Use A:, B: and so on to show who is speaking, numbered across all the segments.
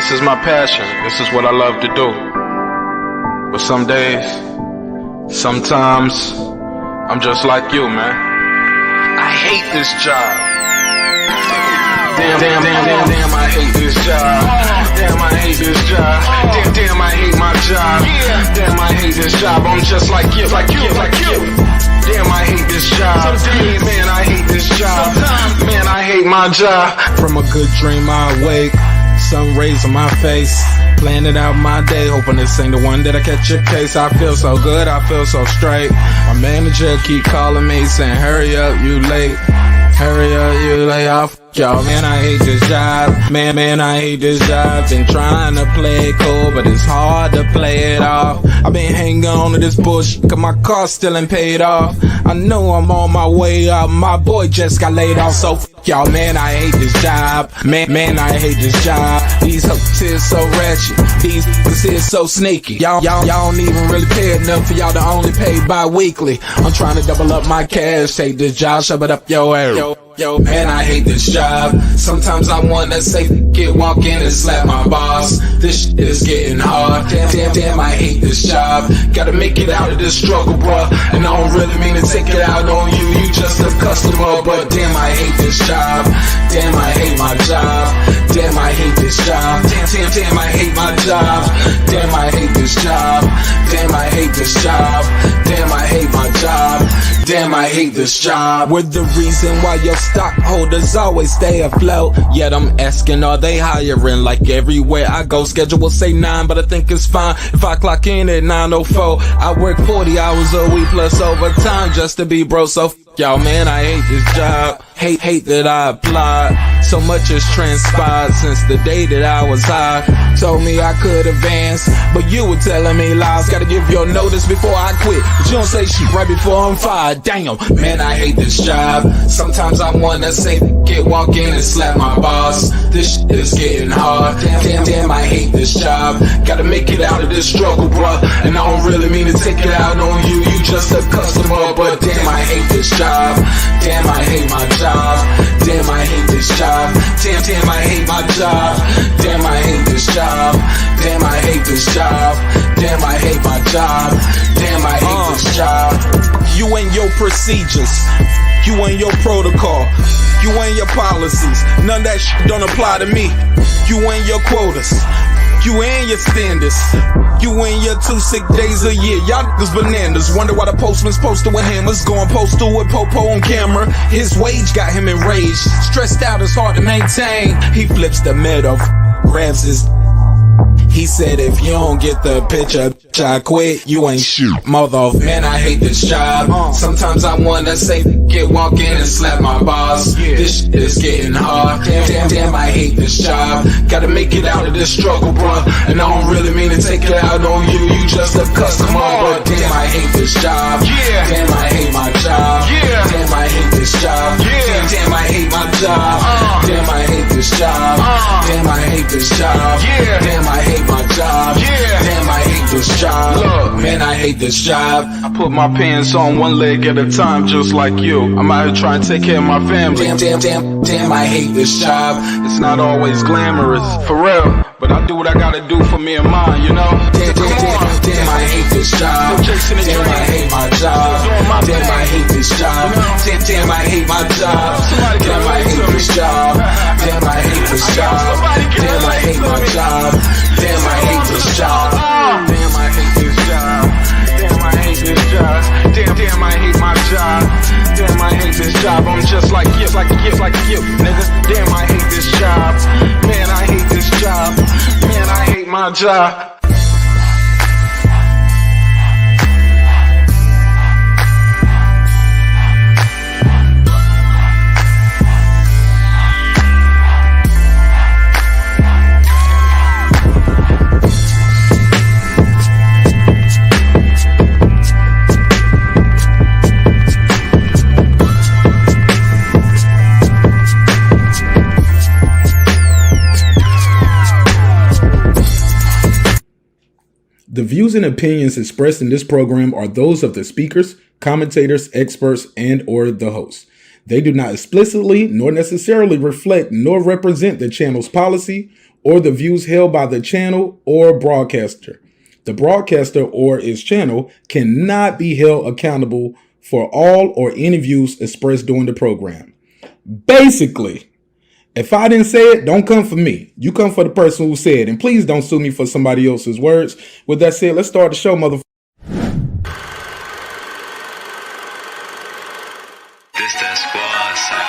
A: this is my passion. This is what I love to do. But some days, sometimes, I'm just like you, man. I hate this job. Damn, I hate this job. Damn, I hate this job. Damn, I hate my job. Damn, I hate this job. I'm just like you. Damn, I hate this job. Man, I hate this job. Man, I hate my job. From a good dream I wake, sun rays on my face, planning out my day, hoping this ain't the one that I catch a case. I feel so good, I feel so straight. My manager keep calling me saying, hurry up, you late. Hurry up, you lay off. Y'all, man, I hate this job. Man, I hate this job. Been trying to play it cool, but it's hard to play it off. I've been hanging on to this bullshit, cause my car still ain't paid off. I know I'm on my way up, my boy just got laid off, so y'all, man, I hate this job. Man, I hate this job. These hoes here so ratchet, these niggas here so sneaky. Y'all don't even really pay enough for y'all to only pay bi-weekly. I'm trying to double up my cash, take this job, shove it up your area. Yo, man, I hate this job. Sometimes I wanna say, walk in and slap my boss. This shit is getting hard. Damn, I hate this job. Gotta make it out of this struggle, bruh. And I don't really mean to take it out on you. You just a customer, but damn, I hate this job. Damn, I hate my job. Damn, I hate this job. Damn, I hate my job. Damn, I hate this job. Damn, I hate this job. Damn, I hate my job. Damn, I hate this job. We're the reason why your stockholders always stay afloat. Yet I'm asking, are they hiring? Like everywhere I go, schedule will say 9, but I think it's fine if I clock in at 9:04. I work 40 hours a week plus overtime just to be bro. So y'all, man, I hate this job. Hate that I applied. So much has transpired since the day that I was high. Told me I could advance, but you were telling me lies. Gotta give your notice before I quit, but you don't say shit right before I'm fired. Damn, man, I hate this job. Sometimes I wanna say, walk in and slap my boss. This shit is getting hard. Damn, I hate this job. Gotta make it out of this struggle, bruh. And I don't really mean to take it out on you. You just a customer, but damn, I hate this job. Damn, I hate my job. Damn, I hate this job. Damn, I hate my job. Damn, I hate this job. Damn, I hate this job. Damn, I hate my job. Damn, I hate this job. You and your procedures, you and your protocol, you and your policies, none of that shit don't apply to me. You and your quotas, you and your standards, you and your 2 sick days a year. Y'all niggas bananas. Wonder why the postman's posted with hammers, going postal with Popo on camera. His wage got him enraged, stressed out, it's hard to maintain. He flips the middle, grabs his. He said, if you don't get the picture, I quit, you ain't shoot. Mother, man, I hate this job. Sometimes I wanna say, walk in and slap my boss. This shit is getting hard. Damn, I hate this job. Gotta make it out of this struggle, bruh. And I don't really mean to take it out on you. You just a customer, but damn, I hate this job. Damn, I hate my job. Damn, I hate this job. Damn, I hate my job. Damn, I hate this job. Damn, I hate this job. Damn, I hate my job. Damn, I hate this job. Look, man, I hate this job. I put my pants on one leg at a time, just like you. I'm out here trying to take care of my family. Damn, I hate this job. It's not always glamorous, for real, but I do what I gotta do for me and mine, you know? Damn, I hate this job. Damn, I hate my job. Damn, I hate this job. Damn, I hate my job. Damn, I hate this job. Damn, I hate this job. Damn, I hate my job. Damn, I hate this job. Damn, I hate this job. Damn, I hate this job. Damn, I hate my job. Damn, I hate this job. I'm just like you, nigga. Damn, I hate this job. Man, I hate this job. Man, I hate my job.
B: The views and opinions expressed in this program are those of the speakers, commentators, experts, and or the host. They do not explicitly nor necessarily reflect nor represent the channel's policy or the views held by the channel or broadcaster. The broadcaster or its channel cannot be held accountable for all or any views expressed during the program. Basically, if I didn't say it, don't come for me. You come for the person who said it. And please don't sue me for somebody else's words. With that said, let's start the show, motherfucker.
C: This that squad sound.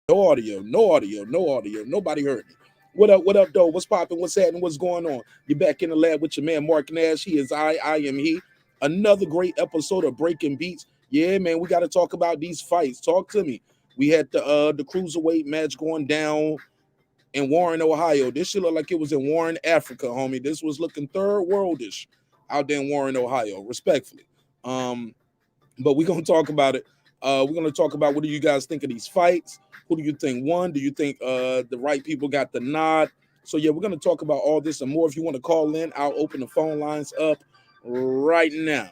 B: No audio, no audio, no audio. Nobody heard me. What up, though? What's popping? What's happening? What's going on? You're back in the lab with your man, Marqnash. He is I am he. Another great episode of Breaking Beats. Yeah, man, we got to talk about these fights. Talk to me. We had the cruiserweight match going down in Warren, Ohio. This shit looked like it was in Warren, Africa, homie. This was looking third worldish out there in Warren, Ohio, respectfully. But we're gonna talk about it. We're gonna talk about what do you guys think of these fights? Who do you think won? Do you think the right people got the nod? So yeah, we're gonna talk about all this and more. If you want to call in, I'll open the phone lines up right now.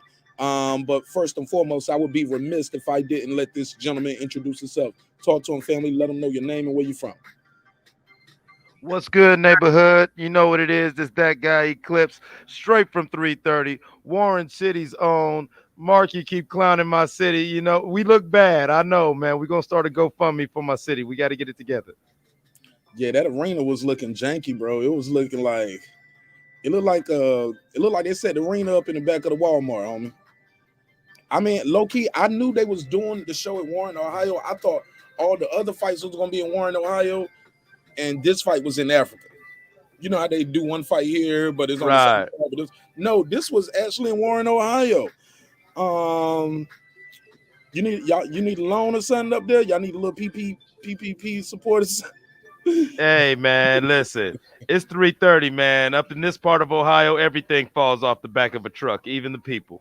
B: But first and foremost, I would be remiss if I didn't let this gentleman introduce himself. Talk to him, family. Let him know your name and where you're from.
D: What's good, neighborhood? You know what it is. It's that guy Eclipse, straight from 330, Warren City's own. Mark, you keep clowning my city. You know, we look bad. I know, man. We're going to start a GoFundMe for my city. We got to get it together.
B: Yeah, that arena was looking janky, bro. It was looking like it looked like they set the arena up in the back of the Walmart, homie. I mean, low key, I knew they was doing the show in Warren, Ohio. I thought all the other fights was gonna be in Warren, Ohio, and this fight was in Africa. You know how they do one fight here, but it's on the same
D: Right.
B: part. No, this was actually in Warren, Ohio. Um, you need a loan or something up there. Y'all need a little PPP supporters.
D: Hey, man, listen. It's 330, man. Up in this part of Ohio, everything falls off the back of a truck, even the people.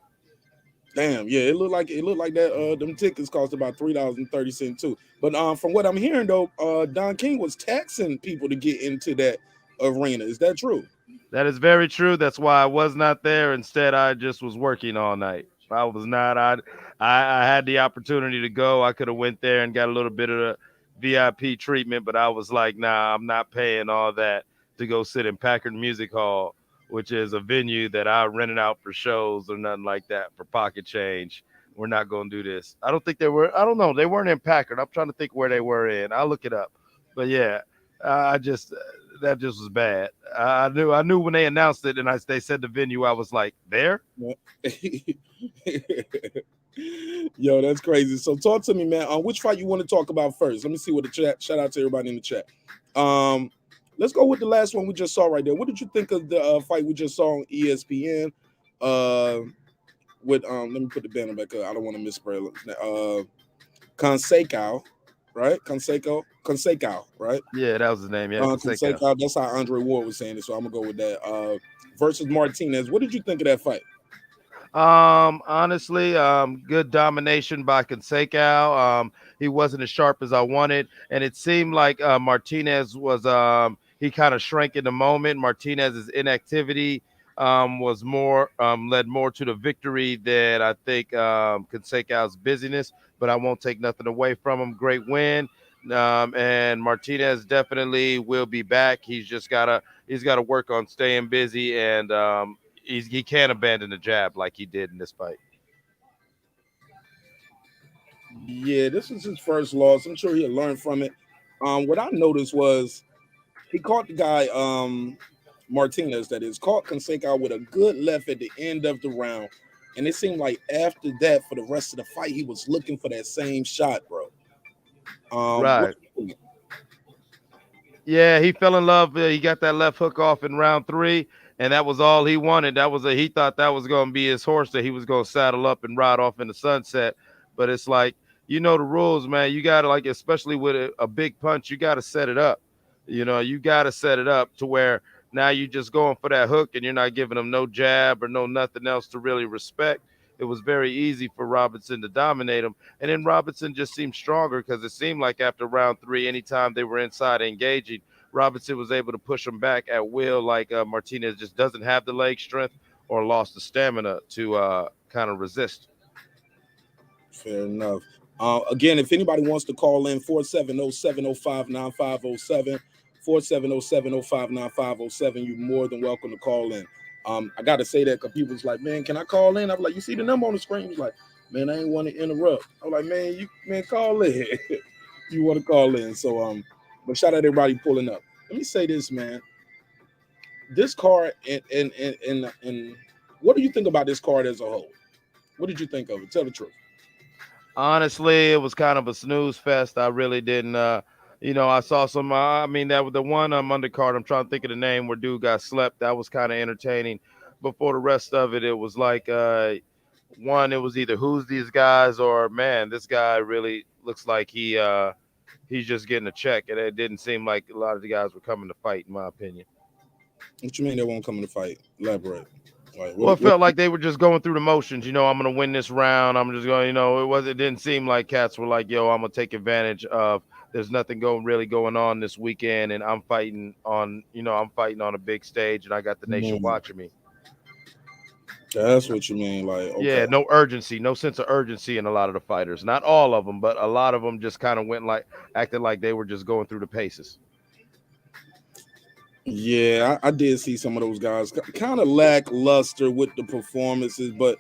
B: Damn, yeah, it looked like that. Them tickets cost about $3.30 too. But from what I'm hearing though, Don King was taxing people to get into that arena. Is that true?
D: That is very true. That's why I was not there. Instead, I just was working all night. I was not. I had the opportunity to go. I could have went there and got a little bit of the VIP treatment, but I was like, nah, I'm not paying all that to go sit in Packard Music Hall, which is a venue that I rented out for shows or nothing like that for pocket change. We're not going to do this. I don't think they were. I don't know. They weren't in Packard. I'm trying to think where they were in. I'll look it up. But yeah, I just that just was bad. I knew when they announced it and they said the venue. I was like, there.
B: Yo, that's crazy. So talk to me, man. Which fight you want to talk about first? Let me see what the chat. Shout out to everybody in the chat. Let's go with the last one we just saw right there. What did you think of the fight we just saw on ESPN? With let me put the banner back up. I don't want to misspell it. Conceicao, right? Conceicao, right?
D: Yeah, that was his name. Yeah,
B: Conceicao. That's how Andre Ward was saying it. So I'm gonna go with that. Versus Martinez. What did you think of that fight?
D: Honestly, good domination by Conceicao. He wasn't as sharp as I wanted, and it seemed like Martinez was he kind of shrank in the moment. Martinez's inactivity was more led more to the victory than I think Conceicao's busyness. But I won't take nothing away from him. Great win. And Martinez definitely will be back. He's gotta work on staying busy and he can't abandon the jab like he did in this fight.
B: Yeah, this is his first loss. I'm sure he'll learn from it. What I noticed was he caught the guy, Martinez, that is, caught Conceicao with a good left at the end of the round. And it seemed like after that, for the rest of the fight, he was looking for that same shot, bro.
D: Right. Yeah, he fell in love. He got that left hook off in round 3, and that was all he wanted. He thought that was going to be his horse that he was going to saddle up and ride off in the sunset. But it's like, you know the rules, man. You got to, like, especially with a big punch, you got to set it up. You know, you got to set it up to where now you're just going for that hook and you're not giving him no jab or no nothing else to really respect. It was very easy for Robinson to dominate him. And then Robinson just seemed stronger because it seemed like after round 3, anytime they were inside engaging, Robinson was able to push him back at will, like Martinez just doesn't have the leg strength or lost the stamina to kind of resist.
B: Fair enough. Again, if anybody wants to call in, 470-705-9507, 470-705-9507, you're more than welcome to call in. I got to say that because people was like, man, can I call in? I'm like, you see the number on the screen? He was like, man, I ain't want to interrupt. I'm like, man, call in. You want to call in. So, but shout out everybody pulling up. Let me say this, man. This card, and what do you think about this card as a whole? What did you think of it? Tell the truth.
D: Honestly, it was kind of a snooze fest. I really didn't. I saw some. That the one undercard. I'm trying to think of the name where dude got slept. That was kind of entertaining. But for the rest of it, it was like one. It was either who's these guys or man, this guy really looks like he's just getting a check, and it didn't seem like a lot of the guys were coming to fight, in my opinion.
B: What you mean they won't come to fight? Elaborate.
D: Well, it felt like they were just going through the motions. I'm going to win this round. I'm just going, it didn't seem like cats were like, yo, I'm going to take advantage of there's nothing really going on this weekend. And I'm fighting on a big stage and I got the nation watching me.
B: That's what you mean. Like, okay.
D: Yeah, no urgency, no sense of urgency in a lot of the fighters. Not all of them, but a lot of them just kind of acted like they were just going through the paces.
B: Yeah, I did see some of those guys kind of lackluster with the performances, but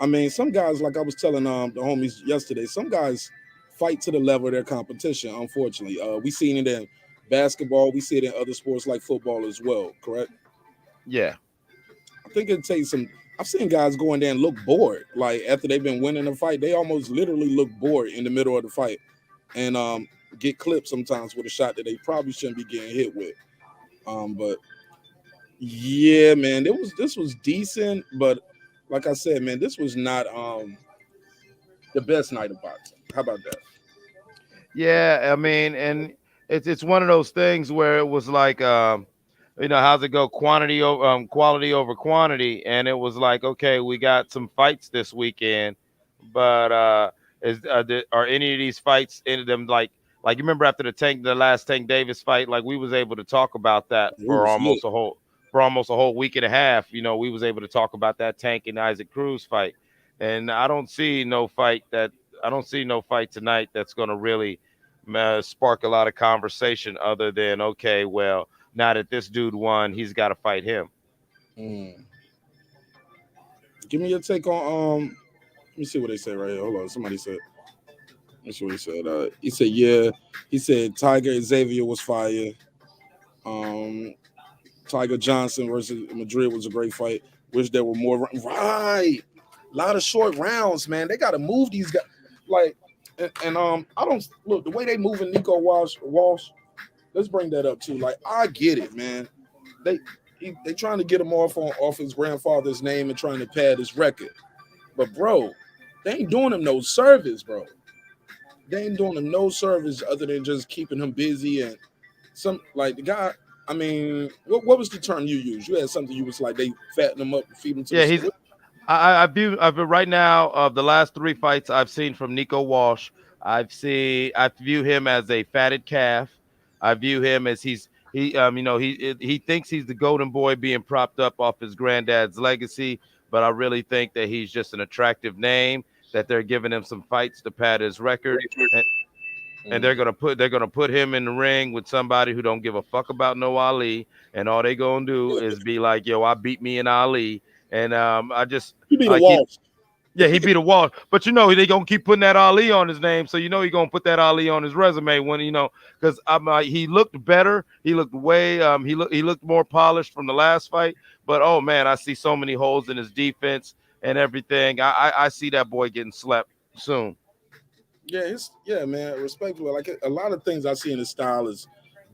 B: I mean, some guys, like I was telling the homies yesterday, some guys fight to the level of their competition. Unfortunately, we seen it in basketball, we see it in other sports like football as well. Correct?
D: Yeah,
B: I think it takes some. I've seen guys go in there and look bored, like after they've been winning a fight, they almost literally look bored in the middle of the fight, and get clipped sometimes with a shot that they probably shouldn't be getting hit with. But yeah, man, this was decent, but like I said, man, this was not the best night of boxing. How about that?
D: Yeah, I mean, and it's one of those things where it was like how's it go? Quality over quantity, and it was like, okay, we got some fights this weekend, but are any of these fights any of them like you remember after the last Tank Davis fight, like we was able to talk about that for almost a whole week and a half. We was able to talk about that Tank and Isaac Cruz fight, and I don't see no fight tonight that's going to really spark a lot of conversation other than, okay, well, now that this dude won, he's got to fight him.
B: Give me your take on let me see what they say right here. Hold on, somebody said. That's what he said. He said, yeah. He said Tiger Xavier was fire. Tiger Johnson versus Madrid was a great fight. Wish there were more. Right. A lot of short rounds, man. They got to move these guys. Like, and I don't look the way they moving Nico Walsh. Let's bring that up too. Like, I get it, man. They trying to get him off his grandfather's name and trying to pad his record. But bro, they ain't doing him no service, bro. They ain't doing him no service other than just keeping him busy and some like the guy. I mean, what was the term you used? You had something you was like they fatten him up and feed him to.
D: Yeah, I've been right now of the last 3 fights I've seen from Nico Walsh. I view him as a fatted calf. I view him as he thinks he's the golden boy being propped up off his granddad's legacy, but I really think that he's just an attractive name, that they're giving him some fights to pad his record, and they're gonna put him in the ring with somebody who don't give a fuck about no Ali, and all they gonna do is be like, yo, I beat me in Ali, And I just
B: He beat a
D: keep.
B: Walsh.
D: Yeah, he beat a wall, but they gonna keep putting that Ali on his name, so he gonna put that Ali on his resume when because he looked better, he looked he looked more polished from the last fight, but oh man, I see so many holes in his defense and everything. I see that boy getting slept soon.
B: Yeah, man. Respectfully, like a lot of things I see in his style is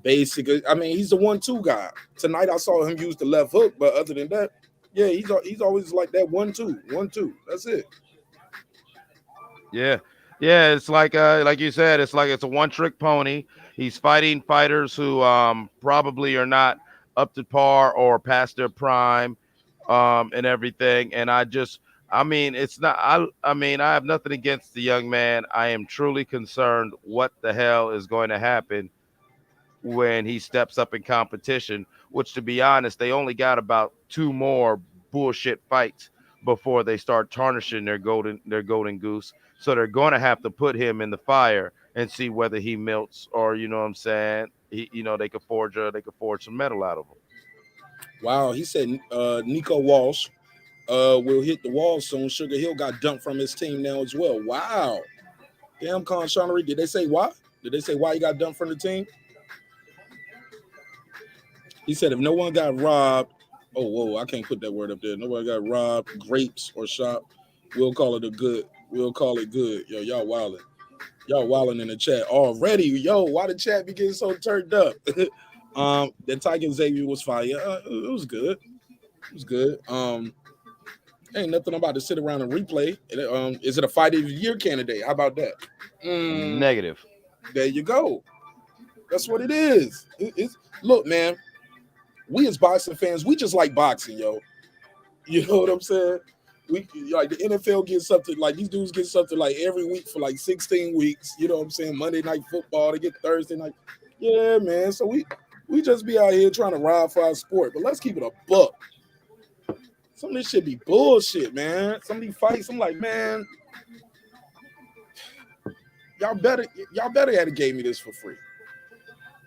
B: basic. I mean, he's the 1-2 guy. Tonight I saw him use the left hook, but other than that, yeah, he's always like that 1-2, 1-2. That's it.
D: Yeah. Yeah, it's like you said, it's a one-trick pony. He's fighting fighters who probably are not up to par or past their prime and everything. And I mean, it's not I mean, I have nothing against the young man. I am truly concerned what the hell is going to happen when he steps up in competition, which to be honest, they only got about two more bullshit fights before they start tarnishing their golden goose. So they're going to have to put him in the fire and see whether he melts or you know what I'm saying. They could forge some metal out of him.
B: Wow, he said Nico Walsh will hit the wall soon. Sugar Hill got dumped from his team now as well. Wow. Damn, Conceicao. Did they say why? Did they say why he got dumped from the team? He said if no one got robbed, oh whoa, I can't put that word up there. No one got robbed, grapes or shot. We'll call it a good. We'll call it good. Yo, y'all wilding. Y'all wilding in the chat already. Yo, why the chat be getting so turned up? That Tiger Xavier was fire. It was good. It was good. Ain't nothing about to sit around and replay. Is it a fight of the year candidate? How about that?
D: Negative.
B: There you go. That's what it is. Look, man. We as boxing fans, we just like boxing, yo. You know what I'm saying? We like the NFL gets something like these dudes get something like every week for like 16 weeks. You know what I'm saying? Monday night football, they get Thursday night. Yeah, man. So we just be out here trying to ride for our sport, but let's keep it a buck. Some of this shit be bullshit, man. Some of these fights, I'm like, man, y'all better have gave me this for free.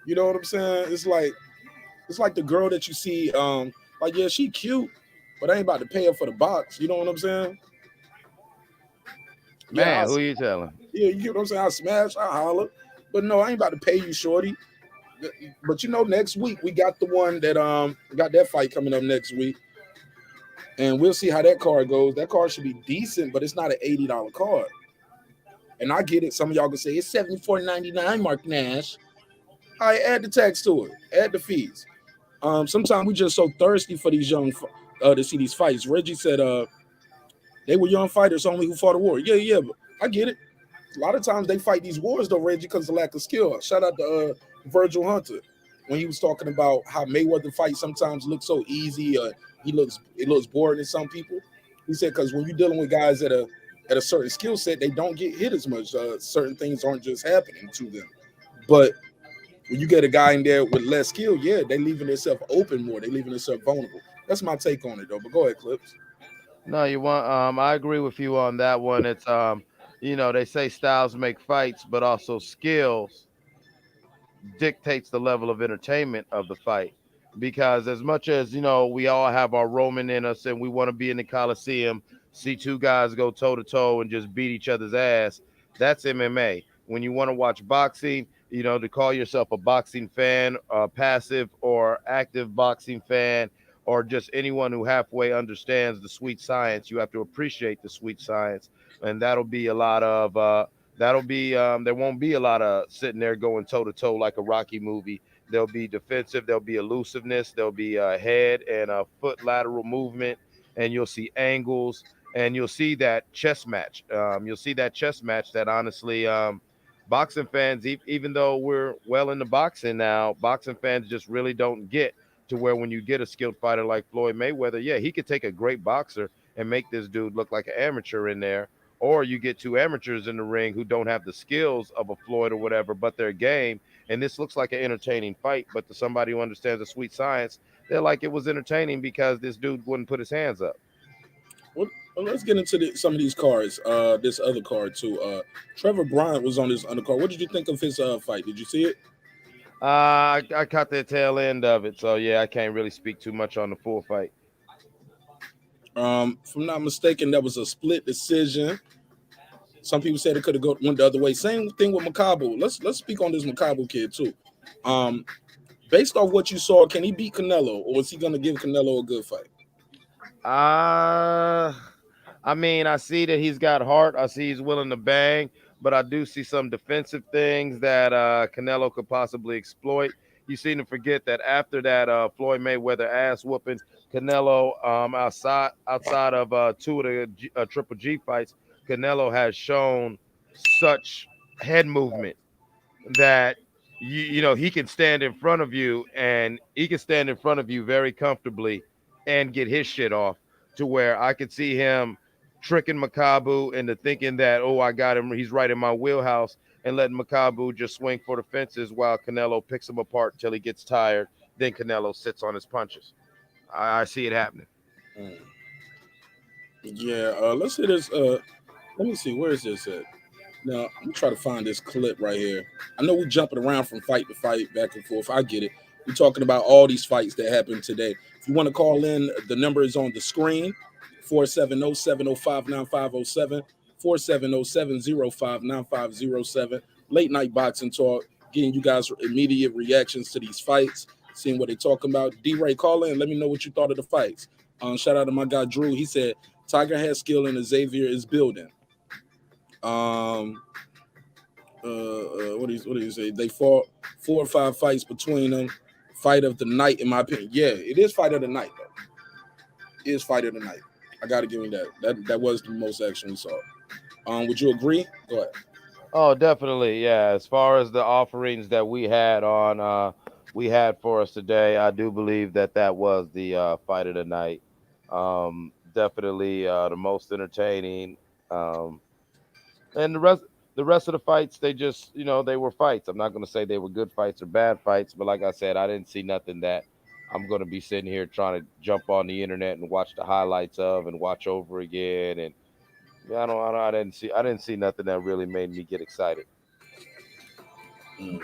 B: You know what I'm saying? It's like the girl that you see, like, yeah, she cute, but I ain't about to pay her for the box. You know what I'm saying?
D: Man,
B: Yeah,
D: who you telling?
B: yeah, you get what I'm saying? I smash, I holler. But no, I ain't about to pay you, shorty. But next week we got the one that got that fight coming up next week. And we'll see how that card goes. That card should be decent, but it's not an $80 card. And I get it. Some of y'all can say it's $74.99, marqnash. All right, add the tax to it. Add the fees. Sometimes we just so thirsty for these young to see these fights. Reggie said they were young fighters only who fought a war. Yeah, but I get it. A lot of times they fight these wars though, Reggie, because of lack of skill. Shout out to Virgil Hunter when he was talking about how Mayweather fight sometimes looks so easy. It looks boring to some people. He said because when you're dealing with guys at a certain skill set, they don't get hit as much. Certain things aren't just happening to them. But when you get a guy in there with less skill, yeah, they leaving themselves open more. They leaving themselves vulnerable. That's my take on it, though. But go ahead, Clips.
D: No, you want I agree with you on that one. It's they say styles make fights, but also skills dictates the level of entertainment of the fight. Because as much as we all have our Roman in us and we want to be in the Coliseum, see two guys go toe to toe and just beat each other's ass, that's MMA. When you want to watch boxing, to call yourself a boxing fan, a passive or active boxing fan, or just anyone who halfway understands the sweet science, you have to appreciate the sweet science, and that'll be a lot of there won't be a lot of sitting there going toe to toe like a Rocky movie. There'll be defensive, there'll be elusiveness, there'll be a head and a foot lateral movement, and you'll see angles, and you'll see that chess match. That honestly, boxing fans, even though we're well into boxing now, boxing fans just really don't get to where when you get a skilled fighter like Floyd Mayweather, yeah, he could take a great boxer and make this dude look like an amateur in there. Or you get two amateurs in the ring who don't have the skills of a Floyd or whatever, but their game. And this looks like an entertaining fight. But to somebody who understands the sweet science, they're like, it was entertaining because this dude wouldn't put his hands up.
B: Well, let's get into some of these cards. This other card too. Trevor Bryant was on this undercard. What did you think of his fight? Did you see it?
D: I caught the tail end of it. So, yeah, I can't really speak too much on the full fight.
B: If I'm not mistaken, that was a split decision. Some people said it could have went the other way. Same thing with Makabu. Let's speak on this Makabu kid too. Based off what you saw, can he beat Canelo, or is he gonna give Canelo a good fight?
D: Uh I mean, I see that he's got heart. I see he's willing to bang, but I do see some defensive things that Canelo could possibly exploit. You seem to forget that after that Floyd Mayweather ass whooping, Canelo outside of two of the Triple G fights, Canelo has shown such head movement that you know he can stand in front of you, and he can stand in front of you very comfortably and get his shit off, to where I could see him tricking Makabu into thinking that, oh, I got him, he's right in my wheelhouse, and letting Makabu just swing for the fences while Canelo picks him apart till he gets tired. Then Canelo sits on his punches. I see it happening.
B: Mm. Yeah, let's see this. Let me see, where is this at? Now, I'm gonna try to find this clip right here. I know we're jumping around from fight to fight, back and forth. I get it. We're talking about all these fights that happened today. If you want to call in, the number is on the screen: 470-705-9507, 470-705-9507. Late night boxing talk, getting you guys immediate reactions to these fights, seeing what they're talking about. D-Ray, call in. Let me know what you thought of the fights. Shout out to my guy Drew. He said Tiger has skill and Xavier is building. What do you say? They fought 4 or 5 fights between them. Fight of the night, in my opinion. Yeah, it is fight of the night, though. It is fight of the night. I gotta give him that. That was the most action we saw. Would you agree? Go ahead.
D: Oh, definitely. Yeah. As far as the offerings that we had for us today, I do believe that that was the fight of the night. Definitely the most entertaining. Um, and the rest of the fights, they just, they were fights. I'm not going to say they were good fights or bad fights, but like I said, I didn't see nothing that I'm going to be sitting here trying to jump on the internet and watch the highlights of and watch over again. And yeah, I didn't see nothing that really made me get excited.
B: Mm.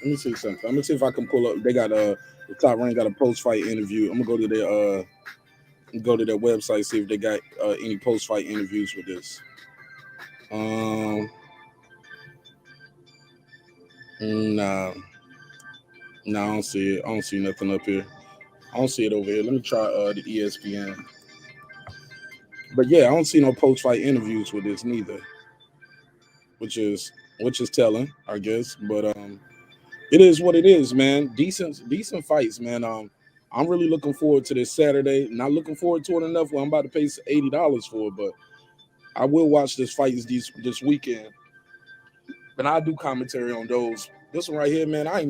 B: Let me see something. I'm gonna see if I can pull up. They got the top rank got a post fight interview. I'm gonna go to their website, see if they got any post fight interviews with this. Nah, nah, I don't see it. I don't see nothing up here. I don't see it over here. Let me try the ESPN. But yeah, I don't see no post fight interviews with this neither, which is telling, I guess. But it is what it is, man. Decent fights, man. I'm really looking forward to this Saturday. Not looking forward to it enough where I'm about to pay $80 for it, but I will watch this fights this weekend. And I do commentary on those. This one right here, man, I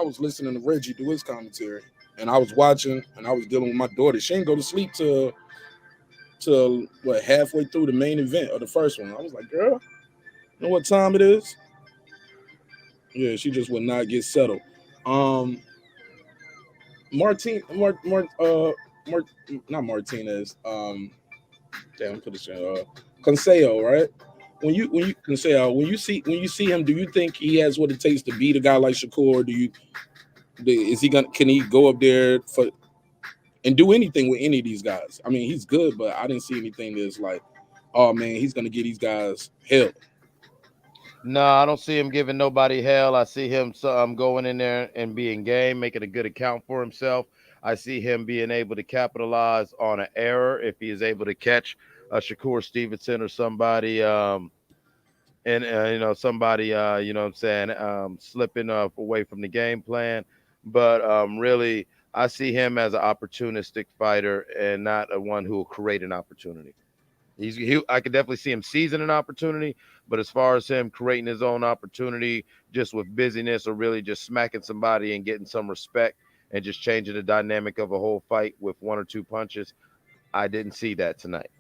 B: was listening to Reggie do his commentary. And I was watching and I was dealing with my daughter. She didn't go to sleep till what, halfway through the main event of the first one. I was like, girl, you know what time it is? Yeah, she just would not get settled. Um Martin Mark Mark Mark not Martinez. Damn, put this in Conceicao, right? When you Conceicao, when you see him, do you think he has what it takes to beat a guy like Shakur? Can he go up there for and do anything with any of these guys? I mean, he's good, but I didn't see anything that's like, oh man, he's gonna get these guys hell.
D: No, I don't see him giving nobody hell. I see him going in there and being game, making a good account for himself. I see him being able to capitalize on an error if he is able to catch a Shakur Stevenson or somebody, and somebody, what I'm saying, slipping away from the game plan. But really, I see him as an opportunistic fighter and not a one who will create an opportunity. I could definitely see him seizing an opportunity, but as far as him creating his own opportunity just with busyness or really just smacking somebody and getting some respect and just changing the dynamic of a whole fight with one or two punches, I didn't see that tonight.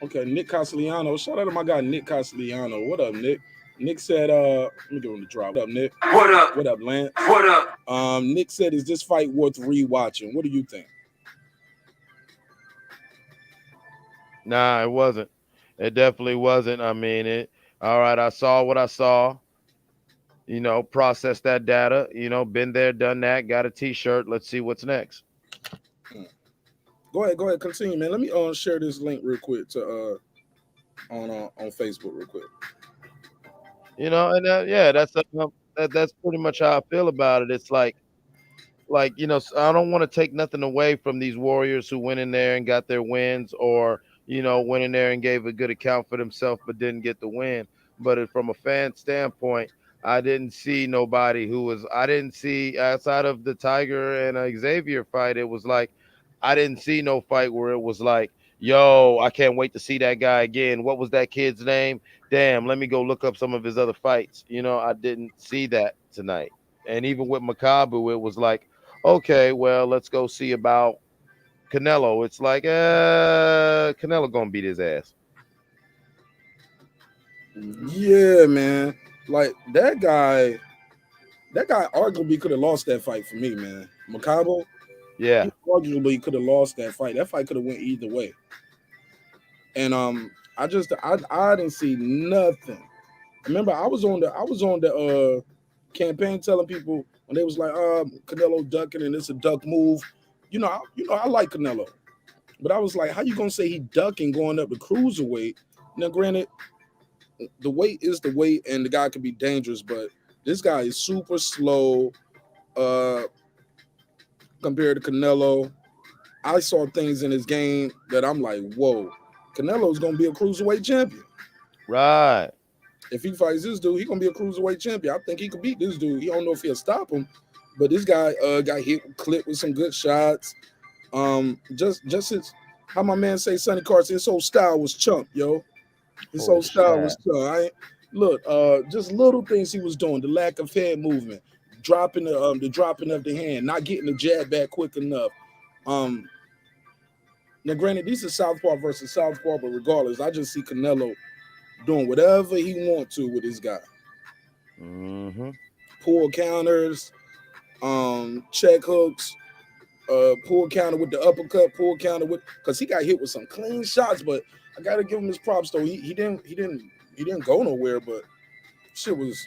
B: Okay, Nick Castellano. Shout out to my guy Nick Castellano. What up, Nick? Nick said, let me give him the drop. What up, Nick?
E: What up?
B: What up, Lance?
E: What up?
B: Nick said, is this fight worth rewatching? What do you think?
D: Nah, it wasn't. It definitely wasn't. I mean, all right, I saw what I saw, process that data, been there, done that, got a t-shirt. Let's see what's next.
B: Go ahead, continue, man. Let me share this link real quick to on Facebook real quick.
D: And yeah, that's pretty much how I feel about it. It's like I don't want to take nothing away from these warriors who went in there and got their wins, or went in there and gave a good account for themselves but didn't get the win. But from a fan standpoint, I didn't see nobody I didn't see outside of the Tiger and Xavier fight. It was like I didn't see no fight where it was like, yo, I can't wait to see that guy again. What was that kid's name? Damn, let me go look up some of his other fights. I didn't see that tonight. And even with Makabu, it was like, okay, well, let's go see about Canelo. It's like, Canelo gonna beat his ass.
B: Yeah, man. Like that guy arguably could have lost that fight for me, man. Makabu,
D: Yeah.
B: he arguably could have lost that fight. That fight could have went either way. And I didn't see nothing. Remember, I was on the campaign telling people when they was like, Canelo ducking and it's a duck move. I like Canelo. But I was like, how you gonna say he ducking going up the cruiserweight? Now, granted, the weight is the weight, and the guy can be dangerous, but this guy is super slow compared to Canelo. I saw things in his game that I'm like, whoa, Canelo's gonna be a cruiserweight champion.
D: Right.
B: If he fights this dude, he's gonna be a cruiserweight champion. I think he could beat this dude. He don't know if he'll stop him, but this guy got clipped with some good shots. Just his, how my man say, Sonny Carson, his whole style was chump, yo. His whole style was chump. Just little things he was doing. The lack of head movement, dropping the dropping of the hand, not getting the jab back quick enough. Now, granted, these are southpaw versus southpaw, but regardless, I just see Canelo doing whatever he wants to with this guy.
D: Mm-hmm.
B: Pull counters, check hooks, pull counter with the uppercut, pull counter with, because he got hit with some clean shots, but I gotta give him his props though. He didn't go nowhere, but shit was,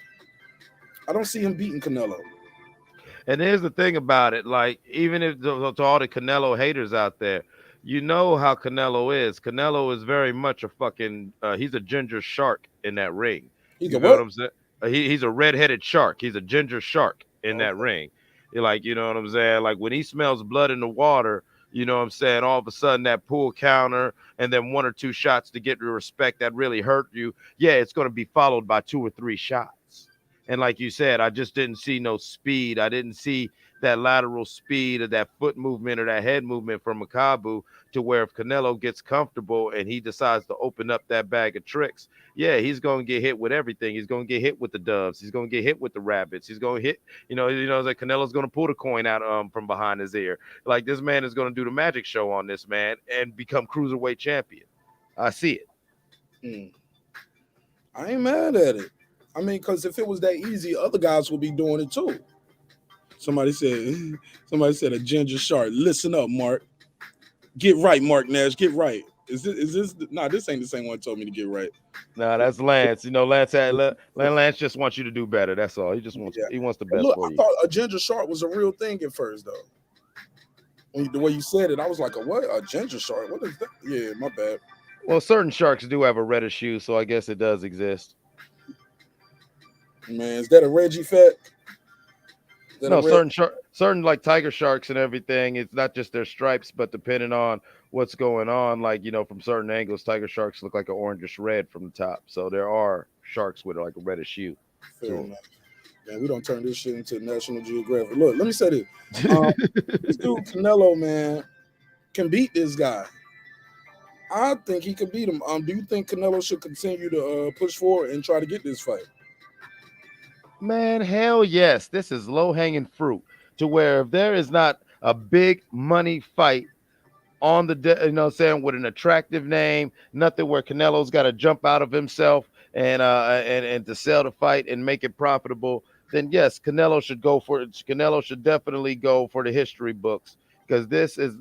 B: I don't see him beating Canelo.
D: And here's the thing about it, like, even if to all the Canelo haters out there, you know how Canelo is. Canelo is very much a fucking he's a ginger shark in that ring.
B: He's
D: You
B: a
D: feel what
B: what?
D: I'm saying? He's a red-headed shark. He's a ginger shark in that
B: Okay.
D: ring. You're like, you know what I'm saying? Like when he smells blood in the water, you know what I'm saying? All of a sudden that pull counter and then one or two shots to get the respect that really hurt you. Yeah, it's going to be followed by 2 or 3 shots. And like you said, I just didn't see no speed. I didn't see that lateral speed or that foot movement or that head movement from Makabu, to where if Canelo gets comfortable and he decides to open up that bag of tricks, yeah, he's going to get hit with everything. He's going to get hit with the doves. He's going to get hit with the rabbits. He's going to hit, like Canelo's going to pull the coin out from behind his ear. Like this man is going to do the magic show on this man and become cruiserweight champion. I see it.
B: I ain't mad at it. I mean, because if it was that easy, other guys would be doing it too. Somebody said a ginger shark. Listen up, Marq. Get right, Marqnash. Get right. Is this? Nah, this ain't the same one told me to get right.
D: Nah, that's Lance. Lance just wants you to do better. That's all. He just wants he wants the best
B: Look,
D: for
B: I
D: you.
B: thought a ginger shark was a real thing at first, though. The way you said it, I was like, a what? A ginger shark? What is that? Yeah, my bad.
D: Well, certain sharks do have a reddish hue, so I guess it does exist.
B: Man, is that a Reggie fact?
D: No, certain like tiger sharks and everything, it's not just their stripes, but depending on what's going on, like from certain angles, tiger sharks look like an orangish red from the top. So there are sharks with like a reddish hue.
B: Fair enough. Man, we don't turn this shit into National Geographic. Look, let me say this. This dude Canelo, man, can beat this guy. I think he could beat him. Do you think Canelo should continue to push forward and try to get this fight?
D: Man, hell yes. This is low-hanging fruit, to where if there is not a big money fight on the saying, with an attractive name, nothing where Canelo's got to jump out of himself and to sell the fight and make it profitable, then yes, Canelo should go for it. Canelo should definitely go for the history books, because this is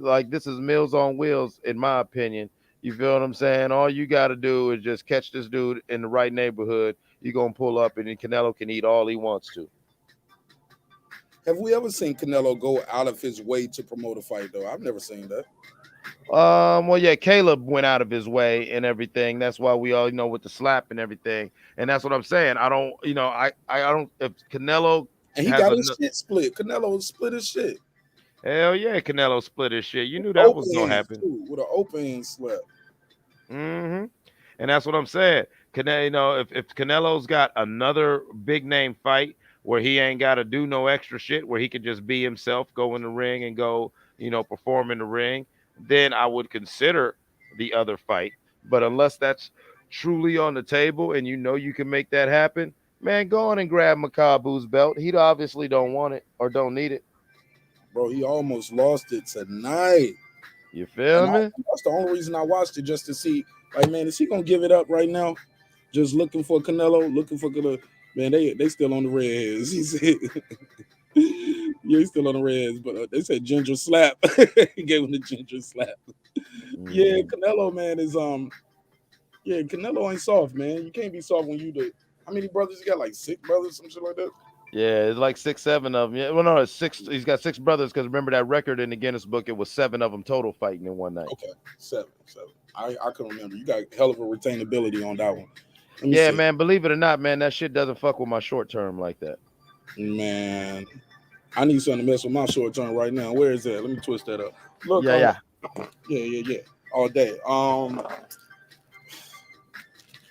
D: Meals on Wheels, in my opinion. You feel what I'm saying? All you got to do is just catch this dude in the right neighborhood. You're going to pull up, and then Canelo can eat all he wants to.
B: Have we ever seen Canelo go out of his way to promote a fight, though? I've never seen that.
D: Well, yeah, Caleb went out of his way and everything. That's why we all know with the slap and everything. And that's what I'm saying. I don't, I don't. If Canelo
B: And he
D: has
B: got
D: a
B: his shit split. Canelo split his shit.
D: hell yeah, Canelo split his shit. You
B: With
D: knew that was
B: open
D: gonna
B: hands
D: happen.
B: too. With an open hand slap.
D: hmm And that's what I'm saying. If Canelo's got another big name fight where he ain't got to do no extra shit, where he could just be himself, go in the ring and go, perform in the ring, then I would consider the other fight. But unless that's truly on the table and you can make that happen, man, go on and grab Makabu's belt. He obviously don't want it or don't need it.
B: Bro, he almost lost it tonight.
D: You
B: And
D: feel me?
B: that's the only reason I watched it, just to see, like, man, is he gonna give it up right now? Just looking for Canelo, looking for Canelo. Man, they still on the reds. He said, yeah, he's still on the reds, but they said ginger slap. He gave him the ginger slap. Yeah,
D: Mhm.
B: Canelo, man, is yeah, Canelo ain't soft, man. You can't be soft when you the how many brothers you got? Like 6 brothers, some shit like that.
D: Yeah, it's like 6, 7 of them. Yeah, well, no, it's six. He's got 6 brothers because remember that record in the Guinness Book, it was 7 of them total fighting in one night.
B: Okay, seven. I can remember. You got hell of a retainability on that one. Let me
D: Yeah,
B: see,
D: man, believe it or not, man, that shit doesn't fuck with my short term like that.
B: man. I need something to mess with my short term right now. Where is that? Let me twist that up. Look,
D: Yeah, yeah.
B: yeah, all day. I